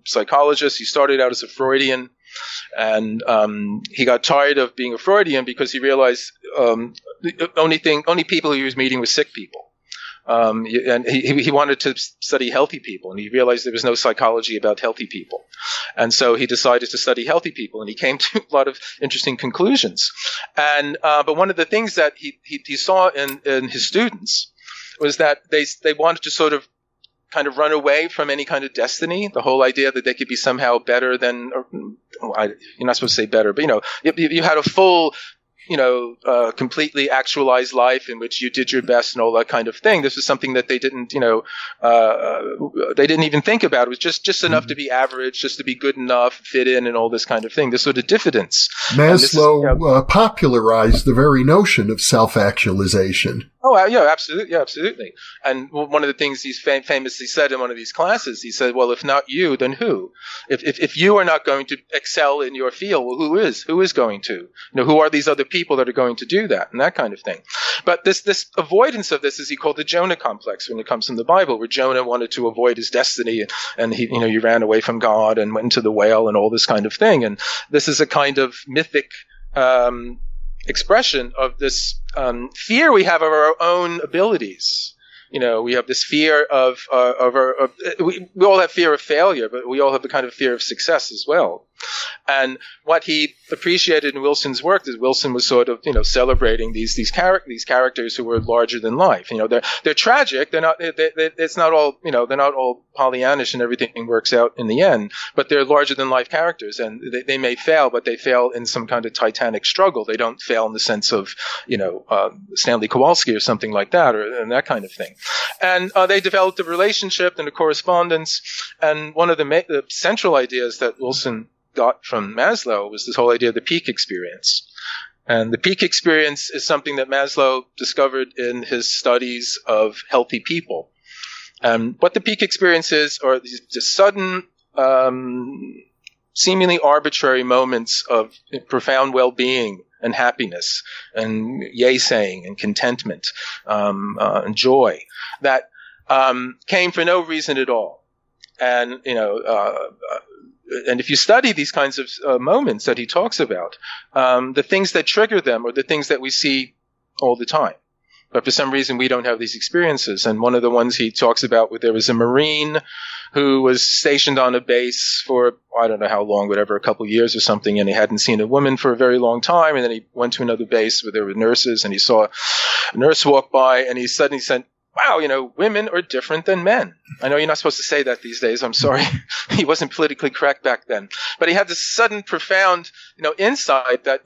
psychologist. He started out as a Freudian, and he got tired of being a Freudian because he realized only people he was meeting were sick people. And he wanted to study healthy people, and he realized there was no psychology about healthy people. And so he decided to study healthy people, and he came to a lot of interesting conclusions. And but one of the things that he saw in his students was that they wanted to sort of kind of run away from any kind of destiny, the whole idea that they could be somehow better than, you're not supposed to say better, but you had a full, completely actualized life in which you did your best and all that kind of thing. This was something that they didn't, they didn't even think about. It was just enough to be average, just to be good enough, fit in, and all this kind of thing. This sort of diffidence. Maslow popularized the very notion of self-actualization. Oh, yeah, absolutely. Yeah, absolutely. And one of the things he's famously said in one of these classes, he said, well, if not you, then who? If you are not going to excel in your field, well, who is? Who is going to? Who are these other people that are going to do that, and that kind of thing. But this avoidance of this is he called the Jonah complex when it comes from the Bible, where Jonah wanted to avoid his destiny, and he ran away from God and went into the whale and all this kind of thing. And this is a kind of mythic expression of this fear we have of our own abilities. We have this fear we all have fear of failure, but we all have the kind of fear of success as well. And what he appreciated in Wilson's work is Wilson was sort of, celebrating these characters who were larger than life. They're tragic. They're not. It's not all. They're not all Pollyannish and everything works out in the end. But they're larger than life characters, and they may fail, but they fail in some kind of titanic struggle. They don't fail in the sense of, Stanley Kowalski or something like that, and that kind of thing. And they developed a relationship and a correspondence. And one of the central ideas that Wilson got from Maslow was this whole idea of the peak experience. And the peak experience is something that Maslow discovered in his studies of healthy people. And what the peak experience is are these sudden, seemingly arbitrary moments of profound well-being and happiness and yay-saying and contentment and joy that came for no reason at all. And, and if you study these kinds of moments that he talks about, the things that trigger them are the things that we see all the time. But for some reason, we don't have these experiences. And one of the ones he talks about, there was a Marine who was stationed on a base for, I don't know how long, whatever, a couple of years or something, and he hadn't seen a woman for a very long time. And then he went to another base where there were nurses, and he saw a nurse walk by, and he suddenly said, wow, women are different than men. I know you're not supposed to say that these days. I'm sorry. He wasn't politically correct back then. But he had this sudden, profound, insight that,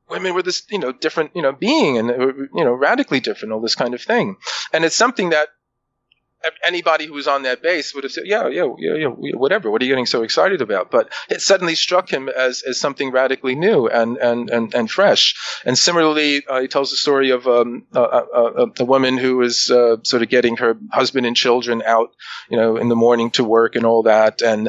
women were this, different, being and, radically different, all this kind of thing. And it's something that anybody who was on that base would have said, yeah, whatever. What are you getting so excited about? But it suddenly struck him as something radically new and fresh. And similarly, he tells the story of a woman who was sort of getting her husband and children out, in the morning to work and all that, and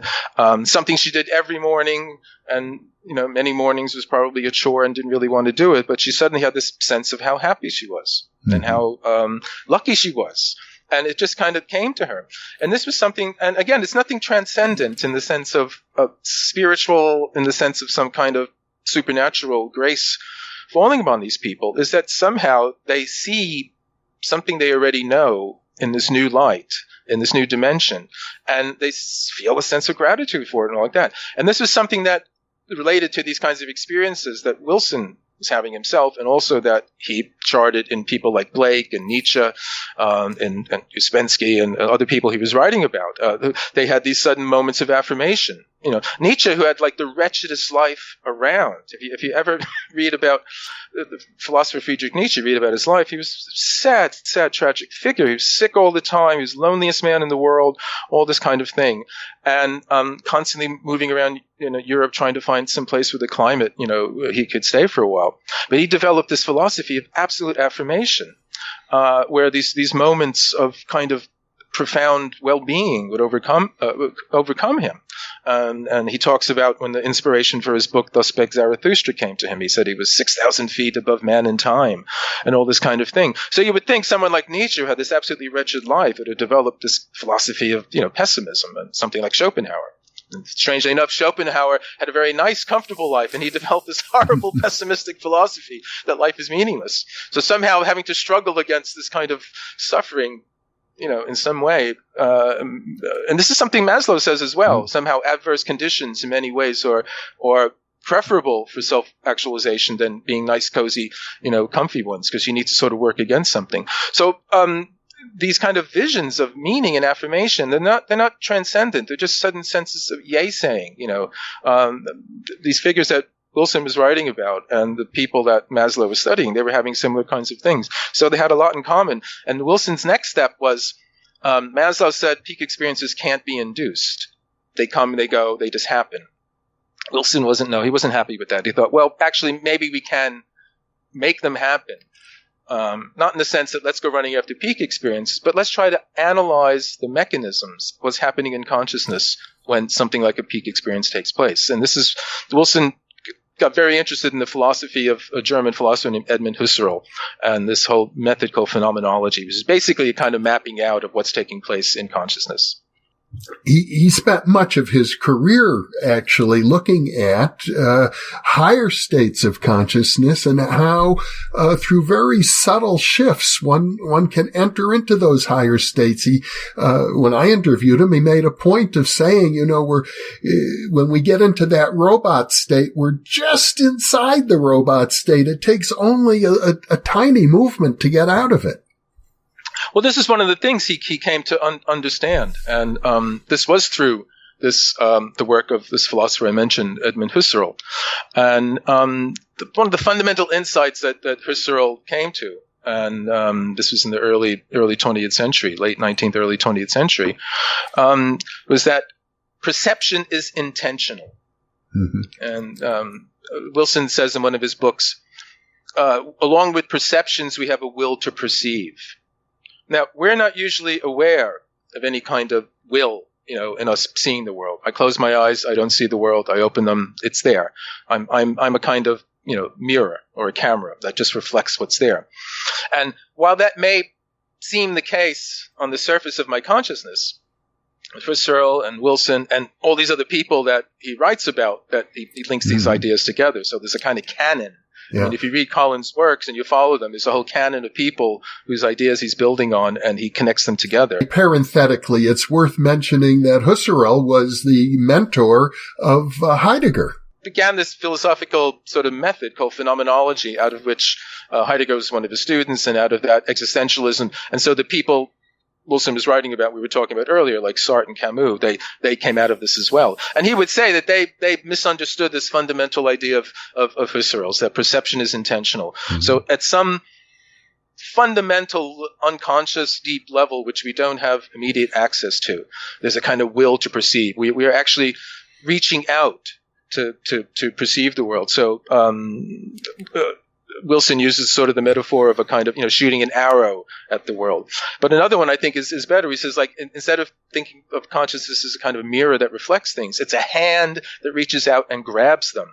something she did every morning. And many mornings was probably a chore and didn't really want to do it, but she suddenly had this sense of how happy she was and how lucky she was. And it just kind of came to her. And this was something, and again, it's nothing transcendent in the sense of spiritual, in the sense of some kind of supernatural grace falling upon these people, is that somehow they see something they already know in this new light, in this new dimension, and they feel a sense of gratitude for it and all like that. And this was something that related to these kinds of experiences that Wilson was having himself, and also that he charted in people like Blake and Nietzsche and Ouspensky and other people he was writing about. They had these sudden moments of affirmation. Nietzsche, who had like the wretchedest life around. If you ever read about the philosopher Friedrich Nietzsche, read about his life, he was a sad, tragic figure. He was sick all the time. He was the loneliest man in the world, all this kind of thing. And constantly moving around Europe trying to find some place with a climate, he could stay for a while. But he developed this philosophy of absolute affirmation, where these moments of kind of profound well-being would overcome him. And he talks about when the inspiration for his book, Thus Spake Zarathustra, came to him. He said he was 6,000 feet above man in time and all this kind of thing. So you would think someone like Nietzsche, who had this absolutely wretched life, would have developed this philosophy of, pessimism, and something like Schopenhauer. And strangely enough, Schopenhauer had a very nice, comfortable life, and he developed this horrible, pessimistic philosophy that life is meaningless. So somehow having to struggle against this kind of suffering, in some way, and this is something Maslow says as well, somehow adverse conditions in many ways are preferable for self-actualization than being nice, cozy, comfy ones, because you need to sort of work against something. So these kind of visions of meaning and affirmation, they're not transcendent. They're just sudden senses of yay saying, these figures that Wilson was writing about and the people that Maslow was studying, they were having similar kinds of things. So they had a lot in common. And Wilson's next step was, Maslow said peak experiences can't be induced. They come, they go, they just happen. Wilson he wasn't happy with that. He thought, well, actually, maybe we can make them happen. Not in the sense that let's go running after peak experiences, but let's try to analyze the mechanisms, what's happening in consciousness when something like a peak experience takes place. And Wilson got very interested in the philosophy of a German philosopher named Edmund Husserl and this whole method called phenomenology, which is basically a kind of mapping out of what's taking place in consciousness. He spent much of his career actually looking at higher states of consciousness and how through very subtle shifts one can enter into those higher states. When I interviewed him, he made a point of saying, when we get into that robot state, we're just inside the robot state. It takes only a tiny movement to get out of it. Well, this is one of the things he came to understand, and this was through the work of this philosopher I mentioned, Edmund Husserl. And one of the fundamental insights that Husserl came to, and this was in the early 20th century, late 19th, early 20th century, was that perception is intentional. Mm-hmm. And Wilson says in one of his books, along with perceptions, we have a will to perceive. Now, we're not usually aware of any kind of will, in us seeing the world. I close my eyes, I don't see the world. I open them, it's there. I'm a kind of, mirror or a camera that just reflects what's there. And while that may seem the case on the surface of my consciousness, Husserl and Wilson and all these other people that he writes about, that he links these ideas together. So there's a kind of canon. Yeah. And if you read Colin's works and you follow them, there's a whole canon of people whose ideas he's building on, and he connects them together. Parenthetically, it's worth mentioning that Husserl was the mentor of Heidegger. Began this philosophical sort of method called phenomenology, out of which Heidegger was one of his students, and out of that existentialism. And so the people Wilson was writing about, we were talking about earlier, like Sartre and Camus, they came out of this as well. And he would say that they misunderstood this fundamental idea of Husserl's, that perception is intentional. Mm-hmm. So at some fundamental, unconscious, deep level, which we don't have immediate access to, there's a kind of will to perceive. We are actually reaching out to perceive the world. So Wilson uses sort of the metaphor of a kind of, shooting an arrow at the world. But another one I think is better. He says, like, instead of thinking of consciousness as a kind of mirror that reflects things, it's a hand that reaches out and grabs them.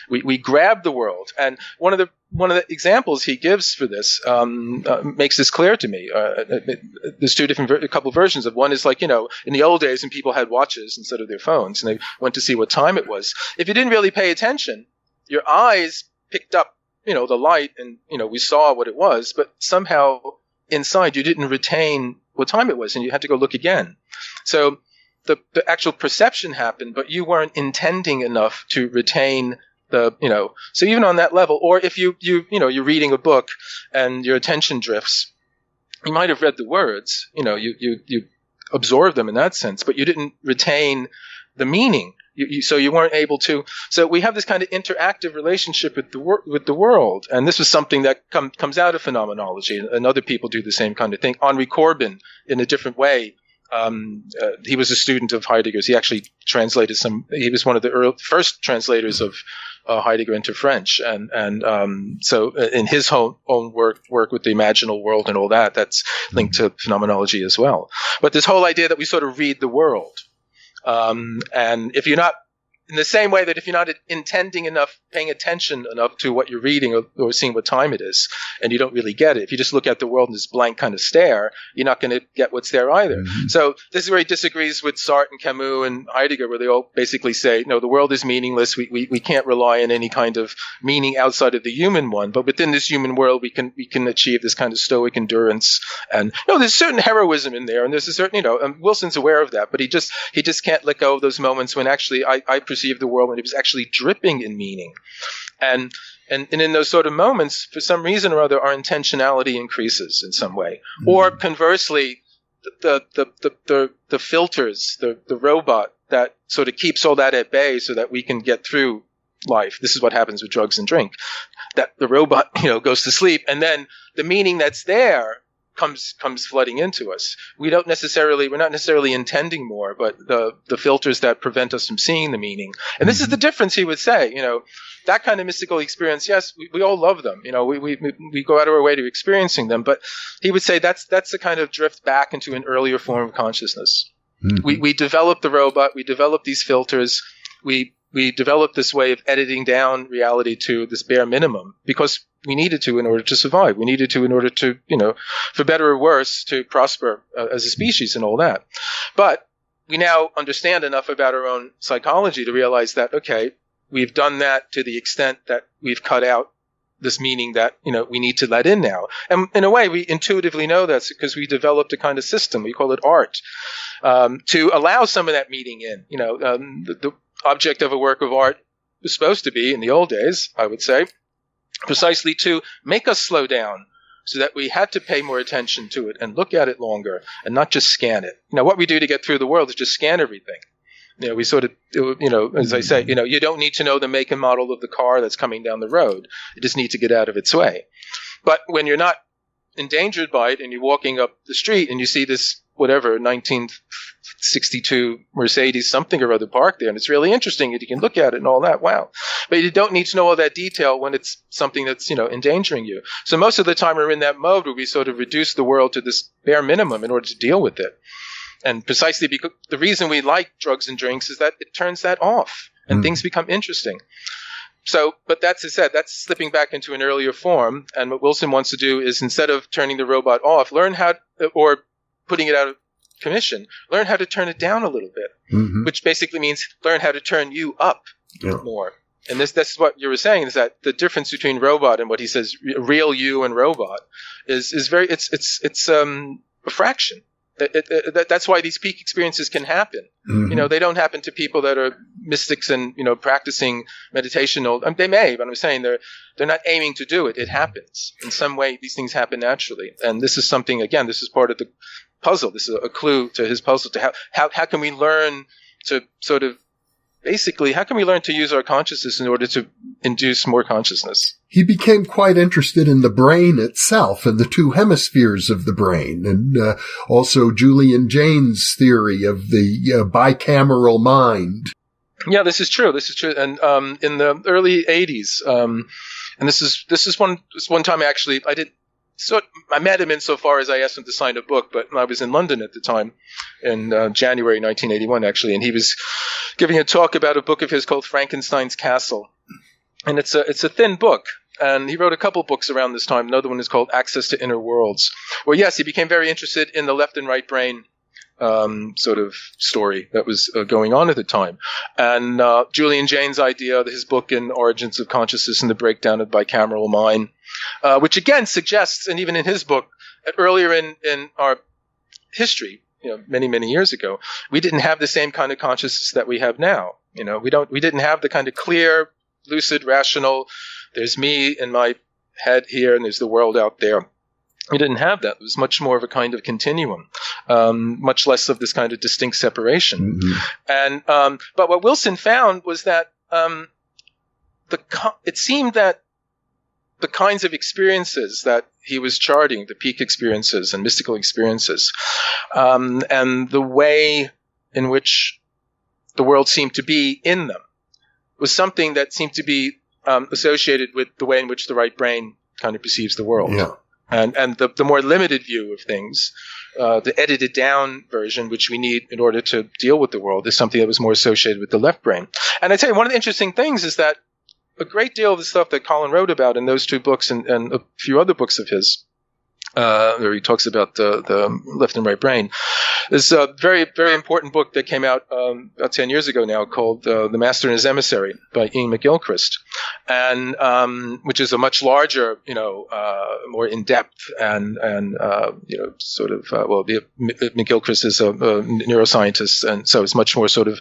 We grab the world. And one of the examples he gives for this makes this clear to me. There's a couple versions of one is like, in the old days when people had watches instead of their phones and they went to see what time it was. If you didn't really pay attention, your eyes picked up the light and, we saw what it was, but somehow inside you didn't retain what time it was and you had to go look again. So the actual perception happened, but you weren't intending enough to retain so even on that level, or if you're reading a book and your attention drifts, you might have read the words, you absorb them in that sense, but you didn't retain the meaning. So you weren't able to. So we have this kind of interactive relationship with the world, and this was something that comes out of phenomenology, and other people do the same kind of thing. Henri Corbin, in a different way, he was a student of Heidegger's. He actually translated he was one of the first translators of Heidegger into French, and so in his own work with the imaginal world and all that's linked to phenomenology as well. But this whole idea that we sort of read the world. And if you're not, in the same way that if you're not intending enough, paying attention enough to what you're reading or seeing what time it is, and you don't really get it, if you just look at the world in this blank kind of stare, you're not going to get what's there either. Mm-hmm. So this is where he disagrees with Sartre and Camus and Heidegger, where they all basically say, no, the world is meaningless. We can't rely on any kind of meaning outside of the human one. But within this human world, we can achieve this kind of stoic endurance. And there's a certain heroism in there, and there's a certain, Wilson's aware of that, but he just can't let go of those moments when actually I perceive the world and it was actually dripping in meaning. And in those sort of moments, for some reason or other, our intentionality increases in some way. Mm-hmm. Or conversely, the filters, the robot that sort of keeps all that at bay so that we can get through life. This is what happens with drugs and drink. That the robot, goes to sleep, and then the meaning that's there comes flooding into us. We're not necessarily intending more, but the filters that prevent us from seeing the meaning. And this is the difference, he would say. That kind of mystical experience, yes, we all love them. We go out of our way to experiencing them, but he would say that's the kind of drift back into an earlier form of consciousness. Mm-hmm. We develop the robot, we develop these filters, we develop this way of editing down reality to this bare minimum because we needed to in order to survive. We needed to in order to, for better or worse, to prosper as a species and all that. But we now understand enough about our own psychology to realize that, okay, we've done that to the extent that we've cut out this meaning that, we need to let in now. And in a way, we intuitively know that's because we developed a kind of system, we call it art, to allow some of that meaning in. The object of a work of art was supposed to be, in the old days, I would say, precisely to make us slow down so that we had to pay more attention to it and look at it longer and not just scan it. What we do to get through the world is just scan everything. We sort of, as I say, you don't need to know the make and model of the car that's coming down the road. You just need to get out of its way. But when you're not endangered by it and you're walking up the street and you see this, 1962 Mercedes something or other parked there, and it's really interesting and you can look at it and all that, wow. But you don't need to know all that detail when it's something that's, endangering you. So most of the time we're in that mode where we sort of reduce the world to this bare minimum in order to deal with it. And precisely because the reason we like drugs and drinks is that it turns that off and things become interesting. So, but that's slipping back into an earlier form. And what Wilson wants to do is, instead of turning the robot off, learn how, or putting it out of commission, learn how to turn it down a little bit, which basically means learn how to turn you up more. And that's what you were saying, is that the difference between robot and what he says, real you and robot, is it's a fraction. That's why these peak experiences can happen. They don't happen to people that are mystics and, practicing meditation. They may, but I'm saying they're not aiming to do it. It happens. In some way, these things happen naturally. And this is something, again, this is part of the puzzle. This is a clue to his puzzle to how can we learn to sort of, basically, how can we learn to use our consciousness in order to induce more consciousness? He became quite interested in the brain itself and the two hemispheres of the brain, and also Julian Jaynes' theory of the bicameral mind. Yeah, this is true. And in the early 80s, and this is one time actually I met him insofar as I asked him to sign a book, but I was in London at the time in January 1981, actually, and he was giving a talk about a book of his called Frankenstein's Castle. And it's a thin book, and he wrote a couple books around this time. Another one is called Access to Inner Worlds. Well, yes, he became very interested in the left and right brain sort of story that was going on at the time. And Julian Jaynes' idea, his book in Origins of Consciousness and the Breakdown of Bicameral Mind, which again suggests, and even in his book, that earlier in our history, many, many years ago, we didn't have the same kind of consciousness that we have now. We didn't have the kind of clear, lucid, rational, there's me in my head here and there's the world out there. We didn't have that. It was much more of a kind of continuum, much less of this kind of distinct separation. And but what Wilson found was that it seemed that the kinds of experiences that he was charting, the peak experiences and mystical experiences, and the way in which the world seemed to be in them, was something that seemed to be associated with the way in which the right brain kind of perceives the world. Yeah. And the more limited view of things, the edited down version, which we need in order to deal with the world, is something that was more associated with the left brain. And I tell you, one of the interesting things is that a great deal of the stuff that Colin wrote about in those two books and a few other books of his, where he talks about the left and right brain, is a very, very important book that came out about 10 years ago now called The Master and His Emissary by Ian McGilchrist, and which is a much larger, more in-depth and McGilchrist is a neuroscientist, and so it's much more sort of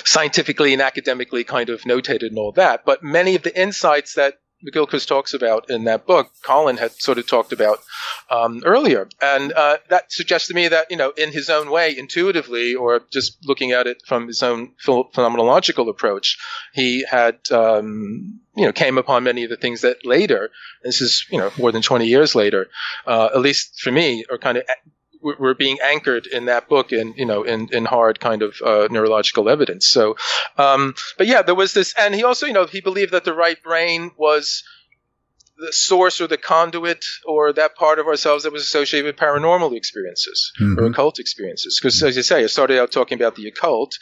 scientifically and academically kind of notated and all that. But many of the insights that McGilchrist talks about in that book, Colin had sort of talked about earlier. And that suggests to me that, in his own way, intuitively, or just looking at it from his own phenomenological approach, he had, came upon many of the things that later, this is, more than 20 years later, at least for me, are kind of were being anchored in that book in hard kind of neurological evidence. So, but yeah, there was this, and he also, he believed that the right brain was the source or the conduit or that part of ourselves that was associated with paranormal experiences or occult experiences. Because, as you say, I started out talking about the occult.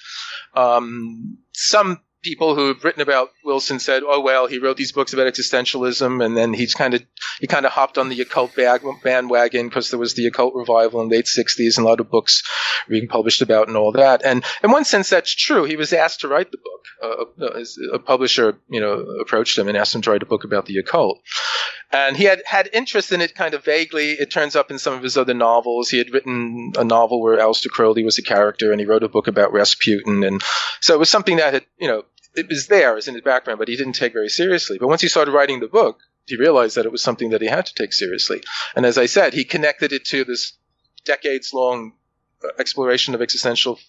Some people who've written about Wilson said, "Oh well, he wrote these books about existentialism, and then he kind of hopped on the occult bandwagon because there was the occult revival in the late '60s, and a lot of books being published about and all that." And in one sense, that's true. He was asked to write the book. A publisher, approached him and asked him to write a book about the occult. And he had interest in it kind of vaguely. It turns up in some of his other novels. He had written a novel where Aleister Crowley was a character, and he wrote a book about Rasputin. And so it was something that had, it was there as in his background, but he didn't take very seriously. But once he started writing the book, he realized that it was something that he had to take seriously. And as I said, he connected it to this decades-long exploration of existential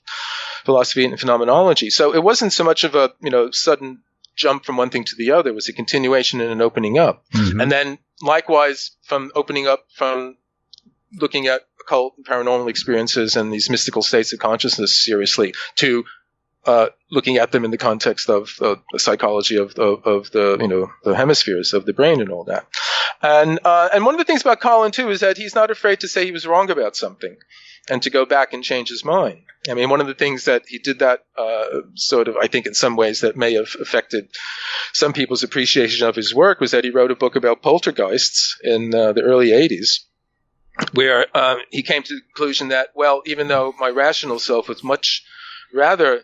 philosophy and phenomenology. So it wasn't so much of a, sudden jump from one thing to the other. It was a continuation and an opening up. And then likewise, from opening up from looking at occult and paranormal experiences and these mystical states of consciousness seriously to looking at them in the context of the psychology of the the hemispheres of the brain and all that. And one of the things about Colin too is that he's not afraid to say he was wrong about something and to go back and change his mind. I mean, one of the things that he did that sort of, I think in some ways that may have affected some people's appreciation of his work was that he wrote a book about poltergeists in the early 80s, where he came to the conclusion that, well, even though my rational self would much rather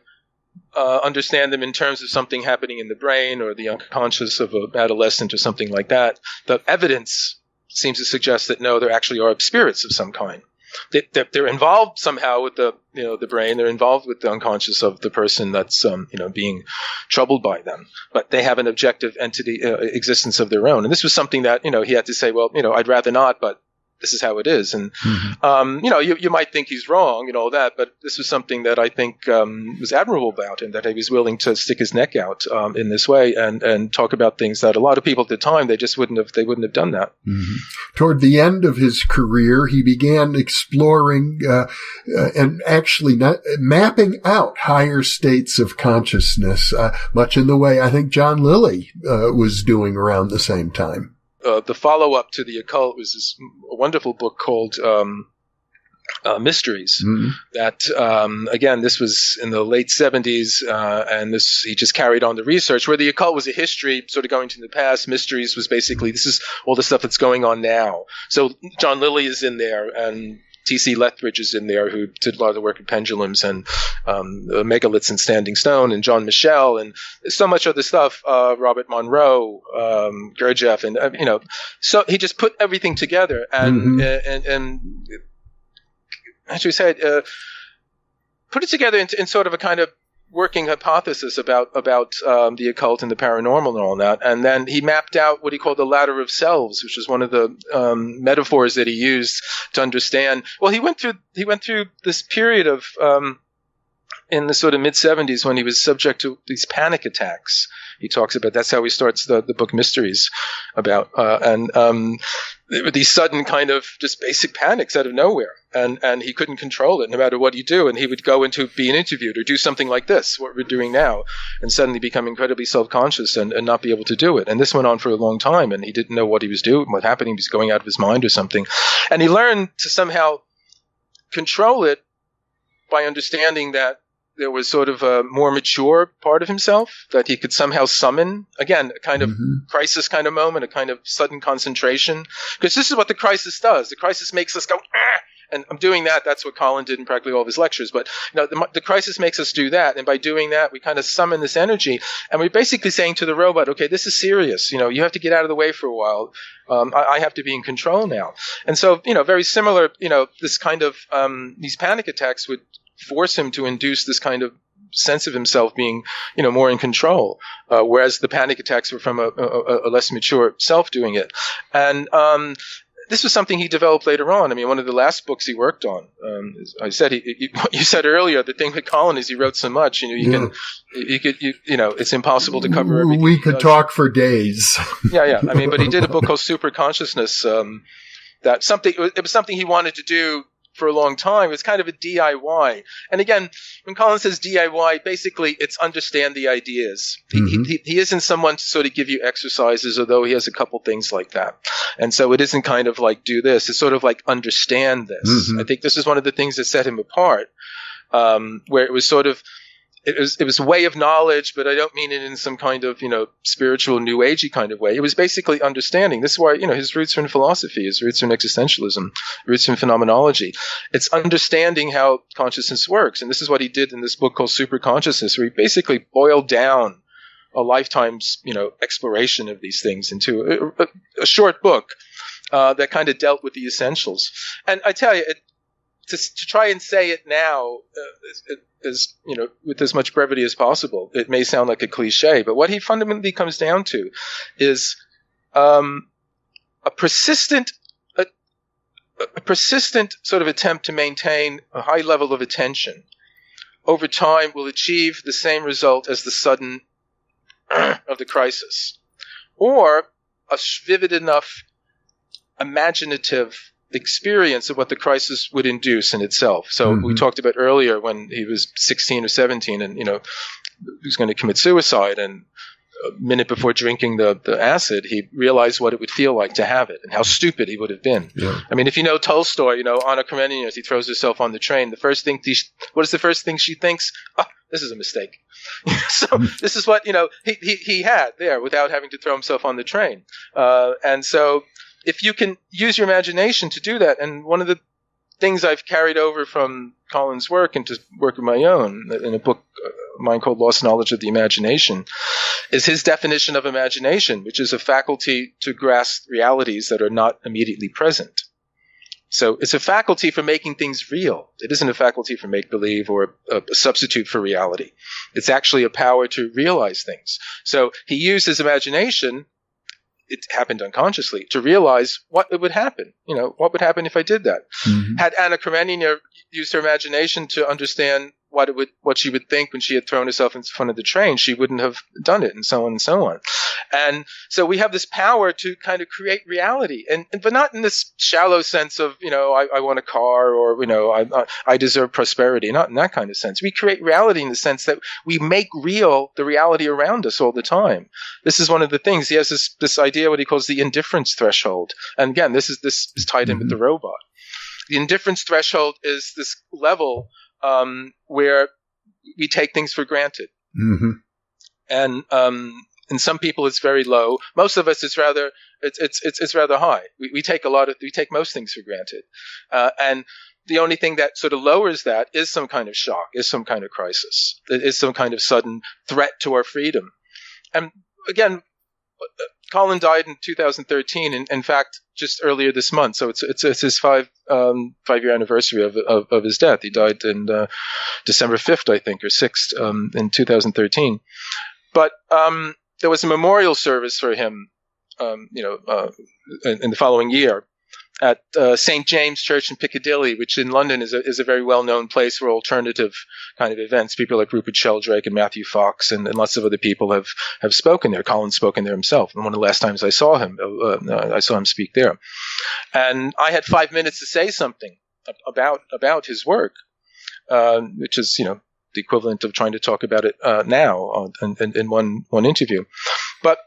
understand them in terms of something happening in the brain or the unconscious of an adolescent or something like that, the evidence seems to suggest that no, there actually are spirits of some kind. They're involved somehow with the brain. They're involved with the unconscious of the person that's being troubled by them. But they have an objective entity existence of their own. And this was something that he had to say, well, I'd rather not, but this is how it is. And you might think he's wrong and all that, but this was something that I think was admirable about him, that he was willing to stick his neck out in this way and talk about things that a lot of people at the time they wouldn't have done that. Toward the end of his career, he began exploring and actually mapping out higher states of consciousness, much in the way I think John Lilly was doing around the same time. The follow-up to the occult was this wonderful book called Mysteries. That, again, this was in the late 70s, and he just carried on the research, where the occult was a history sort of going to the past. Mysteries was basically, this is all the stuff that's going on now. So John Lilly is in there, and T.C. Lethbridge is in there, who did a lot of the work with pendulums and megaliths and standing stone, and John Michel, and so much other stuff, Robert Monroe, Gurdjieff, and so he just put everything together and as we said, put it together in sort of a kind of working hypothesis about the occult and the paranormal and all that. And then he mapped out what he called the ladder of selves, which was one of the metaphors that he used to understand. Well, he went through this period of in the sort of mid-70s when he was subject to these panic attacks. He talks about, that's how he starts the book Mysteries about, there were these sudden kind of just basic panics out of nowhere. And he couldn't control it no matter what he do. And he would go into being interviewed or do something like this, what we're doing now, and suddenly become incredibly self-conscious and not be able to do it. And this went on for a long time, and he didn't know what he was doing, what happened. He was going out of his mind or something. And he learned to somehow control it by understanding that there was sort of a more mature part of himself that he could somehow summon. Again, a kind of crisis kind of moment, a kind of sudden concentration. Because this is what the crisis does. The crisis makes us go, ah! And I'm doing that. That's what Colin did in practically all of his lectures. But the crisis makes us do that. And by doing that, we kind of summon this energy. And we're basically saying to the robot, okay, this is serious. You have to get out of the way for a while. I have to be in control now. And so, very similar, this kind of these panic attacks would force him to induce this kind of sense of himself being, more in control, whereas the panic attacks were from a less mature self doing it. And this was something he developed later on. I mean, one of the last books he worked on. I said you said earlier, the thing with Colin is he wrote so much. It's impossible to cover everything. We could talk for days. Yeah. I mean, but he did a book called Super Consciousness. It was something he wanted to do for a long time. It was kind of a DIY. And again, when Colin says DIY, basically it's understand the ideas. He isn't someone to sort of give you exercises, although he has a couple things like that. And so it isn't kind of like do this. It's sort of like understand this. I think this is one of the things that set him apart, where it was sort of it was a way of knowledge, but I don't mean it in some kind of, spiritual new agey kind of way. It was basically understanding. This is why, his roots are in philosophy, his roots are in existentialism, roots in phenomenology. It's understanding how consciousness works. And this is what he did in this book called Super Consciousness, where he basically boiled down a lifetime's, exploration of these things into a short book that kind of dealt with the essentials. And I tell you, to try and say it now is, with as much brevity as possible, it may sound like a cliche, but what he fundamentally comes down to is a persistent sort of attempt to maintain a high level of attention over time will achieve the same result as the sudden of the crisis, or a vivid enough imaginative experience of what the crisis would induce in itself. So we talked about earlier when he was 16 or 17 and, he was going to commit suicide, and a minute before drinking the acid, he realized what it would feel like to have it and how stupid he would have been. Yeah. I mean, if you know Tolstoy, Anna Karenina, as he throws herself on the train, what is the first thing she thinks? Oh, this is a mistake. So this is what, he had there without having to throw himself on the train. And so if you can use your imagination to do that, and one of the things I've carried over from Colin's work into work of my own in a book of mine called Lost Knowledge of the Imagination, is his definition of imagination, which is a faculty to grasp realities that are not immediately present. So it's a faculty for making things real. It isn't a faculty for make-believe or a substitute for reality. It's actually a power to realize things. So he used his imagination, it happened unconsciously, to realize what would happen. What would happen if I did that? Had Anna Karenina used her imagination to understand what she would think when she had thrown herself in front of the train, she wouldn't have done it, and so on and so on. And so we have this power to kind of create reality, but not in this shallow sense of, I want a car, or, I deserve prosperity. Not in that kind of sense. We create reality in the sense that we make real the reality around us all the time. This is one of the things. He has this idea, what he calls the indifference threshold. And again, this is tied in with the robot. The indifference threshold is this level where we take things for granted. And in some people it's very low. Most of us it's rather high. We take most things for granted. And the only thing that sort of lowers that is some kind of shock, is some kind of crisis, is some kind of sudden threat to our freedom. And again, Colin died in 2013, and in fact, just earlier this month. So it's his 5-year anniversary of his death. He died in December 5th, I think, or 6th, in 2013. But there was a memorial service for him, in the following year, at St. James Church in Piccadilly, which in London is a very well-known place for alternative kind of events. People like Rupert Sheldrake and Matthew Fox and lots of other people have spoken there. Colin's spoken there himself. And one of the last times I saw him, I saw him speak there. And I had 5 minutes to say something about his work, which is, the equivalent of trying to talk about it now in one interview. But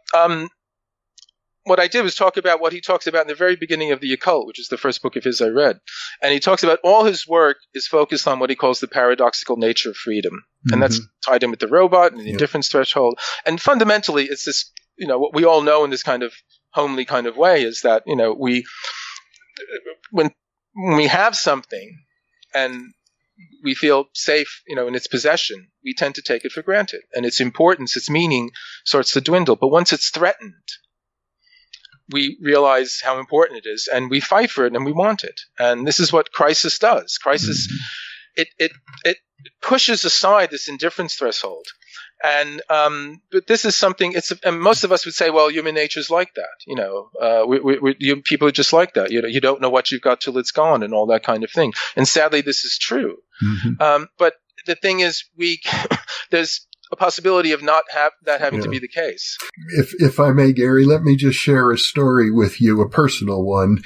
what I did was talk about what he talks about in the very beginning of The Occult, which is the first book of his I read. And he talks about all his work is focused on what he calls the paradoxical nature of freedom. And that's tied in with the robot and the indifference threshold. And fundamentally, it's this, what we all know in this kind of homely kind of way is that, when we have something and we feel safe, in its possession, we tend to take it for granted. And its importance, its meaning starts to dwindle. But once it's threatened, we realize how important it is, and we fight for it, and we want it. And this is what crisis does. Crisis it pushes aside this indifference threshold. And but this is something. And most of us would say, well, human nature is like that. People are just like that. You don't know what you've got till it's gone, and all that kind of thing. And sadly, this is true. Mm-hmm. But the thing is, there's a possibility of not having to be the case. If I may, Gary, let me just share a story with you, a personal one.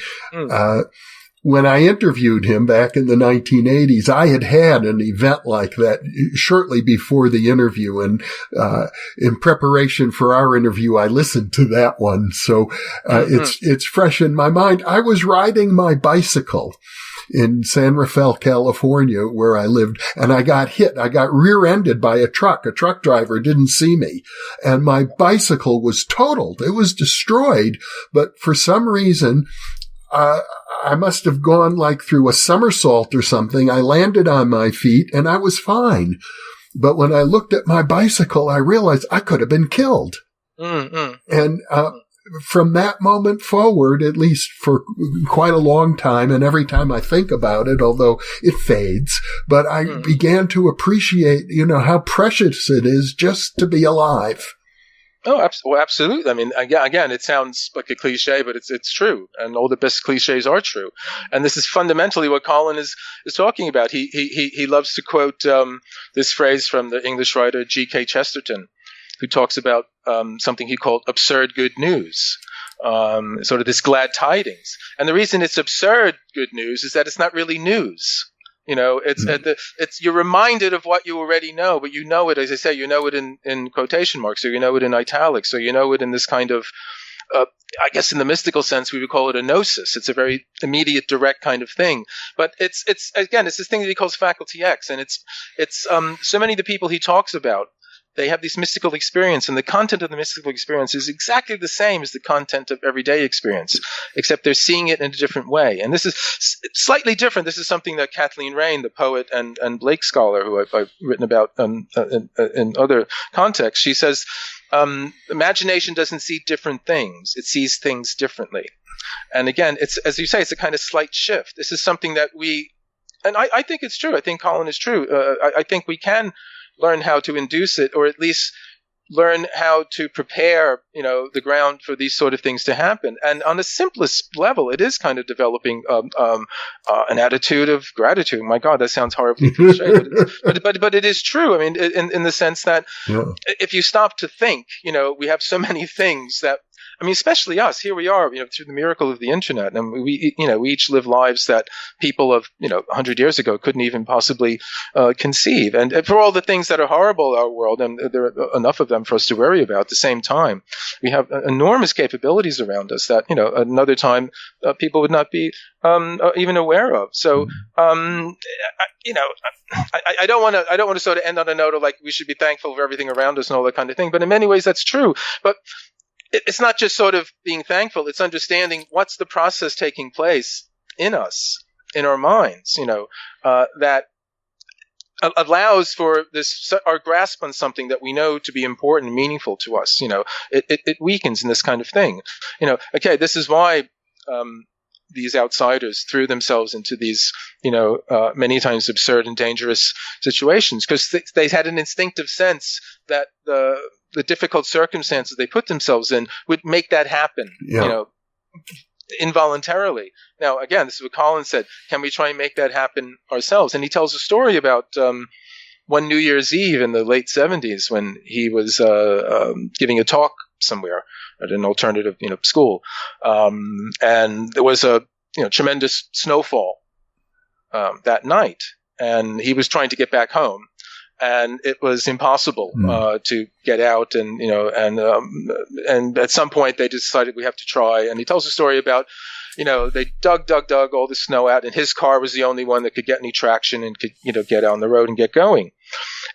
When I interviewed him back in the 1980s, I had an event like that shortly before the interview. And in preparation for our interview, I listened to that one. So it's fresh in my mind. I was riding my bicycle in San Rafael, California, where I lived, and I got hit. I got rear-ended by a truck. A truck driver didn't see me, and my bicycle was totaled. It was destroyed, but for some reason, I must have gone like through a somersault or something. I landed on my feet and I was fine. But when I looked at my bicycle, I realized I could have been killed. Mm-hmm. And from that moment forward, at least for quite a long time, and every time I think about it, although it fades, but I began to appreciate, how precious it is just to be alive. Oh, well, absolutely. I mean, again, it sounds like a cliche, but it's true, and all the best cliches are true. And this is fundamentally what Colin is talking about. He loves to quote this phrase from the English writer G.K. Chesterton, who talks about something he called absurd good news, sort of this glad tidings. And the reason it's absurd good news is that it's not really news. It's you're reminded of what you already know, but you know it, as I say, you know it in quotation marks, or you know it in italics, or you know it in this kind of, I guess in the mystical sense, we would call it a gnosis. It's a very immediate, direct kind of thing. But it's this thing that he calls faculty X, and it's so many of the people he talks about, they have this mystical experience, and the content of the mystical experience is exactly the same as the content of everyday experience, except they're seeing it in a different way. And this is slightly different. This is something that Kathleen Raine, the poet and Blake scholar, who I've written about in other contexts, she says, imagination doesn't see different things. It sees things differently. And again, it's, as you say, it's a kind of slight shift. This is something that and I think it's true. I think Colin is true. I think we can learn how to induce it, or at least learn how to prepare, the ground for these sort of things to happen. And on the simplest level, it is kind of developing an attitude of gratitude. My God, that sounds horribly cliche, but it is true. I mean, in the sense that if you stop to think, we have so many things that, I mean, especially us, here we are, through the miracle of the internet, and we each live lives that people of, 100 years ago couldn't even possibly conceive. And for all the things that are horrible in our world, and there are enough of them for us to worry about at the same time, we have enormous capabilities around us that, another time people would not be even aware of. So, I don't want to sort of end on a note of like we should be thankful for everything around us and all that kind of thing. But in many ways, that's true. But it's not just sort of being thankful. It's understanding what's the process taking place in us, in our minds, that allows for this, our grasp on something that we know to be important and meaningful to us. It weakens in this kind of thing. Okay, this is why these outsiders threw themselves into these, many times absurd and dangerous situations, because they had an instinctive sense that the difficult circumstances they put themselves in would make that happen, involuntarily. Now, again, this is what Colin said. Can we try and make that happen ourselves? And he tells a story about one New Year's Eve in the late 70s when he was giving a talk somewhere at an alternative, school. And there was a, tremendous snowfall that night. And he was trying to get back home. And it was impossible to get out, and and at some point they decided we have to try. And he tells a story about, they dug all the snow out, and his car was the only one that could get any traction and could get on the road and get going.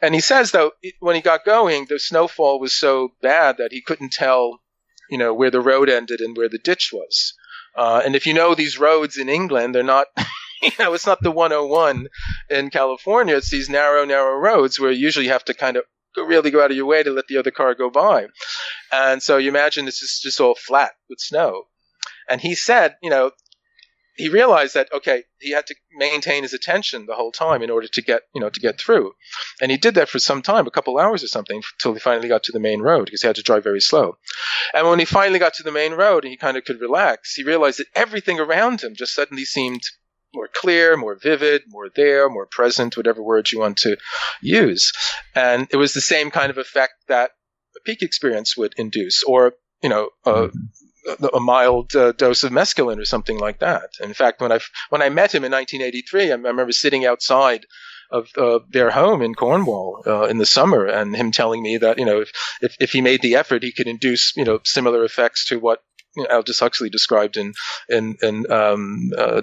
And he says, though, when he got going, the snowfall was so bad that he couldn't tell, where the road ended and where the ditch was. And if you know these roads in England, they're not. It's not the 101 in California. It's these narrow roads where you usually have to kind of really go out of your way to let the other car go by. And so you imagine this is just all flat with snow. And he said, he realized that, okay, he had to maintain his attention the whole time in order to get through. And he did that for some time, a couple hours or something, until he finally got to the main road, because he had to drive very slow. And when he finally got to the main road and he kind of could relax, he realized that everything around him just suddenly seemed more clear, more vivid, more there, more present, whatever words you want to use. And it was the same kind of effect that a peak experience would induce, or, a mild dose of mescaline or something like that. In fact, when I met him in 1983, I remember sitting outside of their home in Cornwall in the summer, and him telling me that, if he made the effort, he could induce, similar effects to what Aldous Huxley described in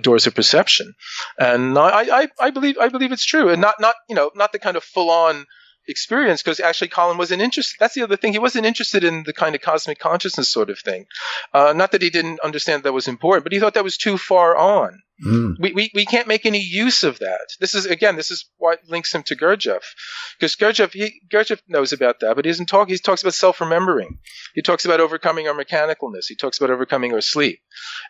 Doors of Perception. And I believe it's true, and not the kind of full on experience, because actually Colin wasn't interested. That's the other thing. He wasn't interested in the kind of cosmic consciousness sort of thing. Not that he didn't understand that was important, but he thought that was too far on. We can't make any use of that. This is what links him to Gurdjieff, because Gurdjieff knows about that, but he doesn't talk. He talks about self-remembering. He talks about overcoming our mechanicalness. He talks about overcoming our sleep,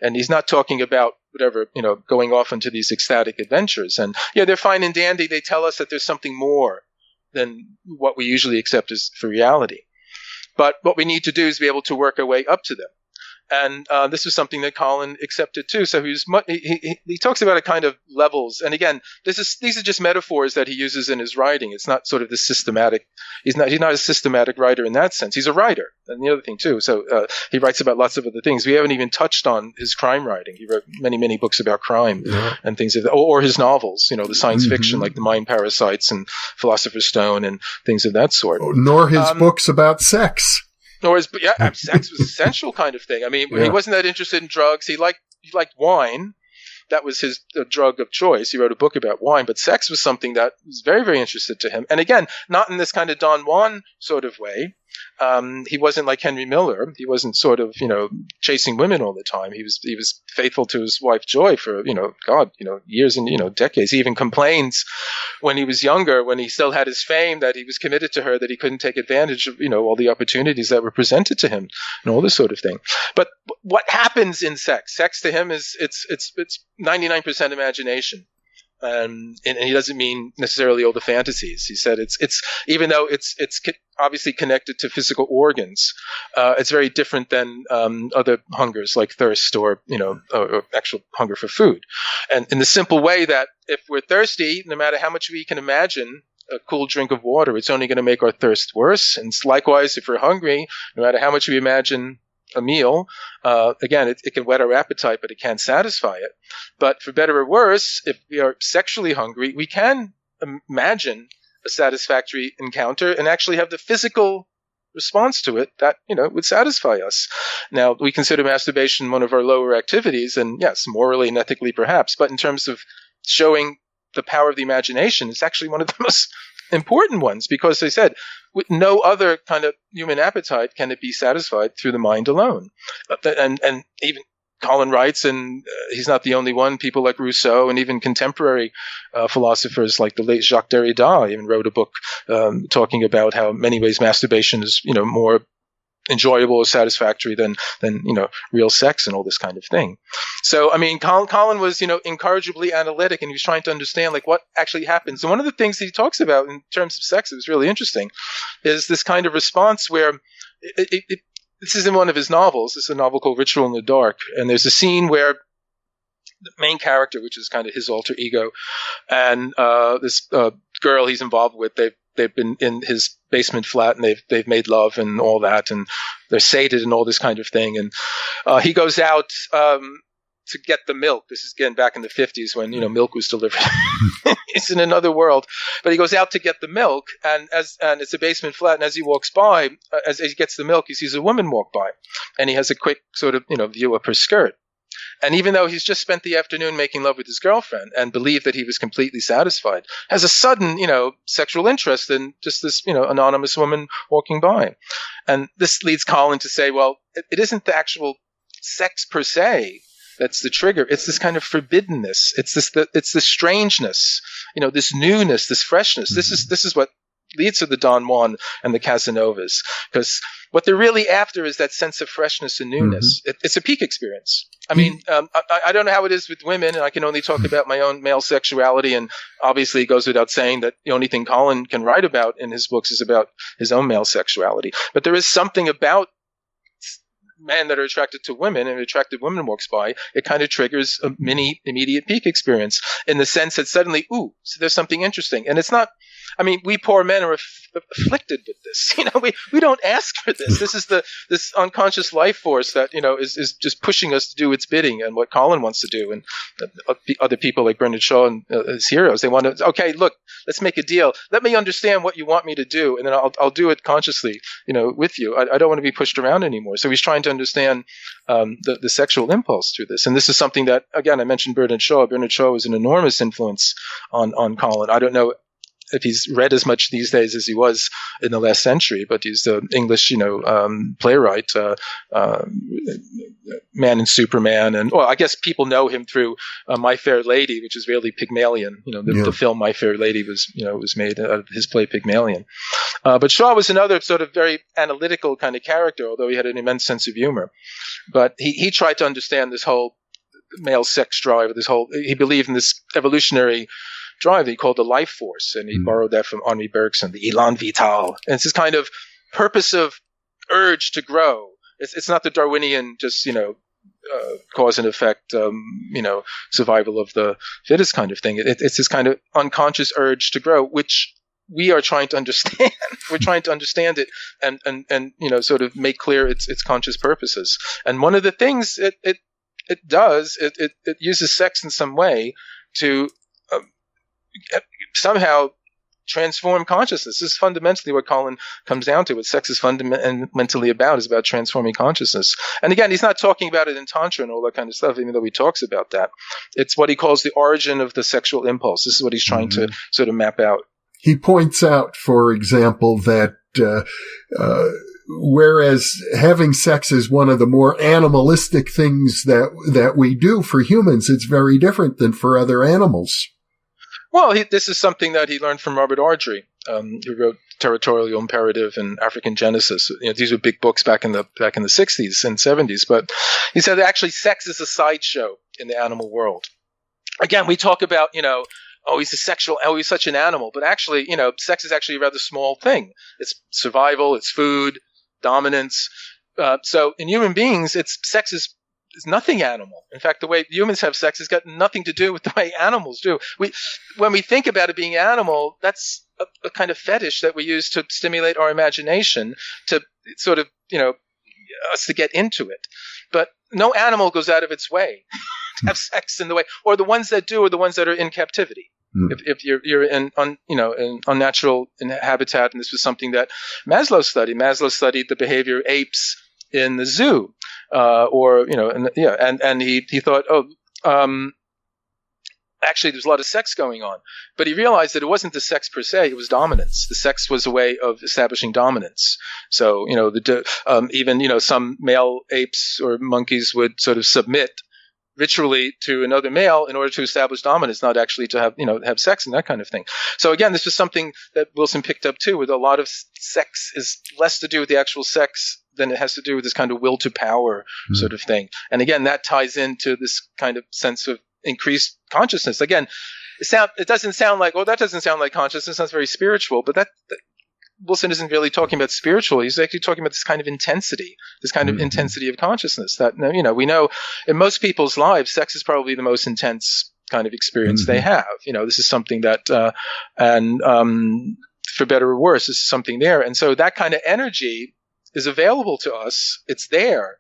and he's not talking about whatever, going off into these ecstatic adventures. And they're fine and dandy. They tell us that there's something more than what we usually accept as for reality. But what we need to do is be able to work our way up to them. And this was something that Colin accepted too. So he talks about a kind of levels. And again, these are just metaphors that he uses in his writing. It's not sort of the systematic. He's not a systematic writer in that sense. He's a writer. And the other thing too. So he writes about lots of other things. We haven't even touched on his crime writing. He wrote many, many books about crime and things of that, or his novels. The science fiction like The Mind Parasites and Philosopher's Stone and things of that sort. Nor his books about sex. Sex was essential kind of thing. I mean, he wasn't that interested in drugs. He liked wine. That was his drug of choice. He wrote a book about wine, but sex was something that was very, very interested to him. And again, not in this kind of Don Juan sort of way. He wasn't like Henry Miller. He wasn't sort of, chasing women all the time. He was faithful to his wife Joy for, years and, decades. He even complains when he was younger, when he still had his fame, that he was committed to her, that he couldn't take advantage of, all the opportunities that were presented to him and all this sort of thing. But what happens in sex? Sex to him is, it's 99% imagination. And he doesn't mean necessarily all the fantasies. He said it's even though it's obviously connected to physical organs, it's very different than other hungers like thirst or actual hunger for food. And in the simple way that if we're thirsty, no matter how much we can imagine a cool drink of water, it's only going to make our thirst worse. And likewise, if we're hungry, no matter how much we imagine a meal, again, it can whet our appetite, but it can't satisfy it. But for better or worse, if we are sexually hungry, we can imagine a satisfactory encounter and actually have the physical response to it that, would satisfy us. Now, we consider masturbation one of our lower activities, and yes, morally and ethically perhaps, but in terms of showing the power of the imagination, it's actually one of the most important ones, because they said with no other kind of human appetite can it be satisfied through the mind alone. And even Colin writes, and he's not the only one, people like Rousseau and even contemporary philosophers like the late Jacques Derrida even wrote a book talking about how in many ways masturbation is more enjoyable or satisfactory than real sex and all this kind of thing. So, I mean, Colin was, incorrigibly analytic, and he was trying to understand, what actually happens. And one of the things that he talks about in terms of sex that was really interesting is this kind of response where this is in one of his novels. This is a novel called Ritual in the Dark. And there's a scene where the main character, which is kind of his alter ego, and this girl he's involved with, they've been in his basement flat, and they've made love and all that, and they're sated and all this kind of thing. And he goes out to get the milk. This is again back in the 50s when milk was delivered. It's in another world. But he goes out to get the milk, and it's a basement flat. And as he walks by, as he gets the milk, he sees a woman walk by, and he has a quick sort of view of her skirt. And even though he's just spent the afternoon making love with his girlfriend and believed that he was completely satisfied, has a sudden, sexual interest in just this, anonymous woman walking by. And this leads Colin to say, well, it isn't the actual sex per se that's the trigger. It's this kind of forbiddenness. It's the strangeness, this newness, this freshness. Mm-hmm. This is what leads to the Don Juan and the Casanovas, because what they're really after is that sense of freshness and newness. Mm-hmm. It's a peak experience. I mean, I don't know how it is with women, and I can only talk about my own male sexuality. And obviously, it goes without saying that the only thing Colin can write about in his books is about his own male sexuality. But there is something about men that are attracted to women and attracted women walks by, it kind of triggers a mini immediate peak experience in the sense that suddenly, so there's something interesting. And it's not, I mean, we poor men are afflicted with this. We don't ask for this. This is this unconscious life force that, is just pushing us to do its bidding and what Colin wants to do. And other people like Bernard Shaw and his heroes, they want to, okay, look, let's make a deal. Let me understand what you want me to do. And then I'll do it consciously, with you. I don't want to be pushed around anymore. So he's trying to understand the sexual impulse through this. And this is something that, again, I mentioned Bernard Shaw. Bernard Shaw was an enormous influence on Colin. I don't know if he's read as much these days as he was in the last century, but he's the English, playwright, Man and Superman. And, I guess people know him through My Fair Lady, which is really Pygmalion. The film My Fair Lady was made out of his play Pygmalion. But Shaw was another sort of very analytical kind of character, although he had an immense sense of humor. But he tried to understand this whole male sex drive, he believed in this evolutionary drive that he called the life force, and he borrowed that from Henri Bergson, the élan vital. And it's this kind of purposive urge to grow. It's not the Darwinian just, cause and effect, survival of the fittest kind of thing. It's this kind of unconscious urge to grow, which we are trying to understand. We're trying to understand it and sort of make clear its conscious purposes. And one of the things it does, it uses sex in some way to somehow transform consciousness. This is fundamentally what Colin comes down to. What sex is fundamentally about is about transforming consciousness. And again, he's not talking about it in Tantra and all that kind of stuff, even though he talks about that. It's what he calls the origin of the sexual impulse. This is what he's trying to sort of map out. He points out, for example, that whereas having sex is one of the more animalistic things that we do for humans, it's very different than for other animals. Well, this is something that he learned from Robert Ardrey, who wrote Territorial Imperative and African Genesis. These were big books back in the 60s and 70s. But he said that actually sex is a sideshow in the animal world. Again, we talk about, he's he's such an animal. But actually, sex is actually a rather small thing. It's survival, it's food, dominance. So in human beings, sex is nothing animal. In fact, the way humans have sex has got nothing to do with the way animals do. When we think about it being animal, that's a kind of fetish that we use to stimulate our imagination to sort of, us to get into it. But no animal goes out of its way to have sex in the way, or the ones that do are the ones that are in captivity. If you're in unnatural habitat, and this was something that Maslow studied. Maslow studied the behavior of apes in the zoo, and he thought, actually there's a lot of sex going on, but he realized that it wasn't the sex per se; it was dominance. The sex was a way of establishing dominance. So, even some male apes or monkeys would sort of submit ritually to another male in order to establish dominance, not actually to have sex and that kind of thing. So again, this was something that Wilson picked up too, with a lot of sex is less to do with the actual sex than it has to do with this kind of will to power sort of thing. And again, that ties into this kind of sense of increased consciousness. Again, it doesn't sound like, that doesn't sound like consciousness. That's very spiritual, but that Wilson isn't really talking about spiritual. He's actually talking about this kind of intensity, intensity of consciousness that, we know in most people's lives, sex is probably the most intense kind of experience they have. This is something that, for better or worse, this is something there. And so that kind of energy is available to us. It's there.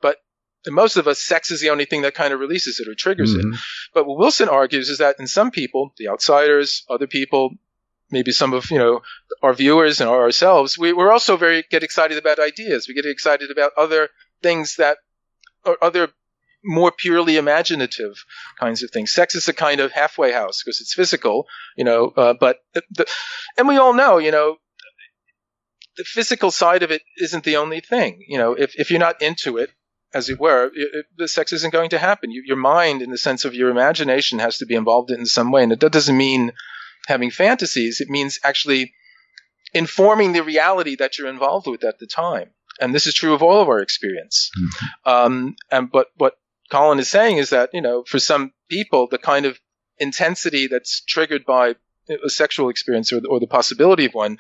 But in most of us, sex is the only thing that kind of releases it or triggers it. But what Wilson argues is that in some people, the outsiders, other people, maybe some of our viewers and ourselves, we're also get excited about ideas. We get excited about other things that are other more purely imaginative kinds of things. Sex is a kind of halfway house because it's physical, but and we all know, the physical side of it isn't the only thing. If you're not into it, as it were, the sex isn't going to happen. Your mind, in the sense of your imagination, has to be involved in some way, and that doesn't mean having fantasies. It means actually informing the reality that you're involved with at the time. And this is true of all of our experience. But what Colin is saying is that, for some people, the kind of intensity that's triggered by a sexual experience or the possibility of one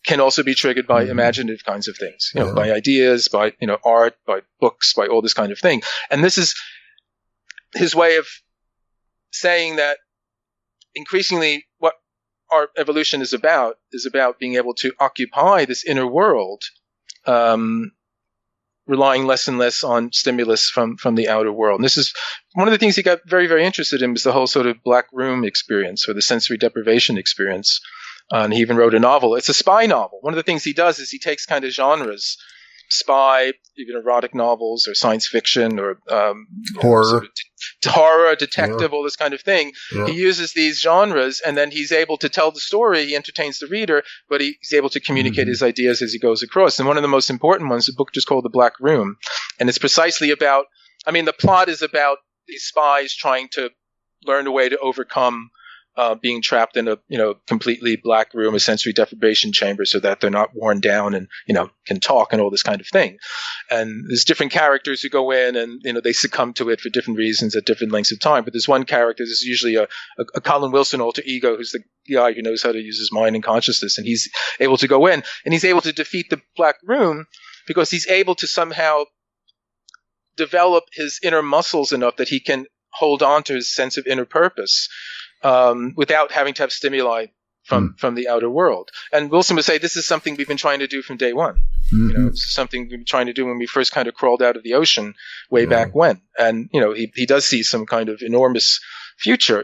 can also be triggered by imaginative kinds of things, by ideas, by, art, by books, by all this kind of thing. And this is his way of saying that increasingly what our evolution is about being able to occupy this inner world, relying less and less on stimulus from the outer world. And this is one of the things he got very, very interested in, was the whole sort of black room experience, or the sensory deprivation experience. And he even wrote a novel. It's a spy novel. One of the things he does is he takes kind of genres, spy, even erotic novels, or science fiction, or horror, sort of horror, detective, all this kind of thing. Yeah. He uses these genres, and then he's able to tell the story. He entertains the reader, but he's able to communicate his ideas as he goes across. And one of the most important ones, a book just called The Black Room, and it's precisely about, the plot is about these spies trying to learn a way to overcome being trapped in a completely black room, a sensory deprivation chamber, so that they're not worn down and can talk and all this kind of thing. And there's different characters who go in and they succumb to it for different reasons at different lengths of time. But there's one character, this is usually a Colin Wilson alter ego, who's the guy who knows how to use his mind and consciousness, and he's able to go in and he's able to defeat the black room because he's able to somehow develop his inner muscles enough that he can hold on to his sense of inner purpose. Without having to have stimuli from the outer world. And Wilson would say this is something we've been trying to do from day one. It's something we've been trying to do when we first kind of crawled out of the ocean way back when. And, he does see some kind of enormous future,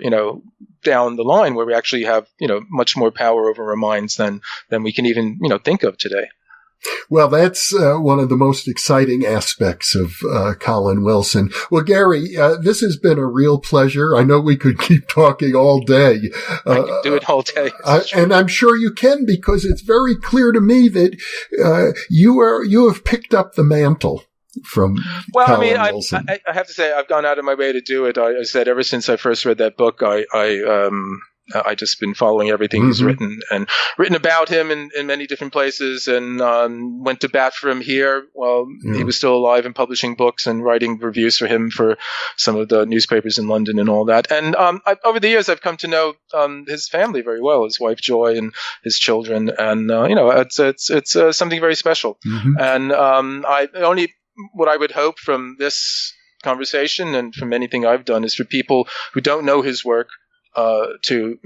down the line where we actually have, much more power over our minds than we can even, think of today. Well, that's one of the most exciting aspects of Colin Wilson. Well, Gary, this has been a real pleasure. I know we could keep talking all day. I can do it all day. And I'm sure you can, because it's very clear to me that you have picked up the mantle from Colin Wilson. I have to say I've gone out of my way to do it. I said ever since I first read that book, I just been following everything he's written about him in many different places, and went to bat for him here while he was still alive and publishing books and writing reviews for him for some of the newspapers in London and all that. And over the years, I've come to know his family very well, his wife Joy and his children, and it's something very special. And what I would hope from this conversation and from anything I've done is for people who don't know his work to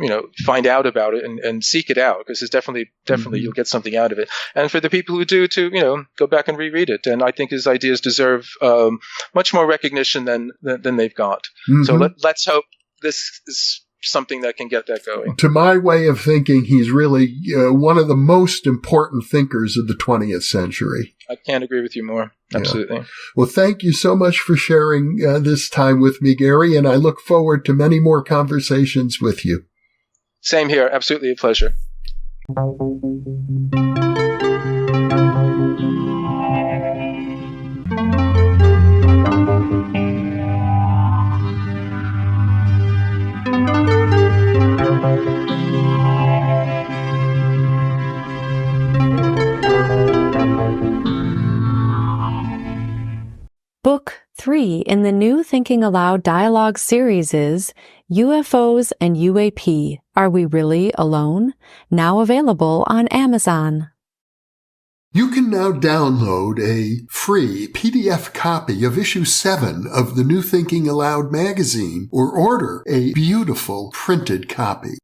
find out about it and seek it out, because there's definitely you'll get something out of it. And for the people who do, to go back and reread it. And I think his ideas deserve much more recognition than they've got. So let's hope this is something that can get that going. To my way of thinking, he's really one of the most important thinkers of the 20th century. I can't agree with you more. Absolutely. Yeah. Well, thank you so much for sharing this time with me, Gary, and I look forward to many more conversations with you. Same here. Absolutely a pleasure. Book 3 in the new Thinking Aloud dialogue series is UFOs and UAP, Are We Really Alone? Now available on Amazon. You can now download a free PDF copy of issue 7 of the New Thinking Aloud magazine, or order a beautiful printed copy.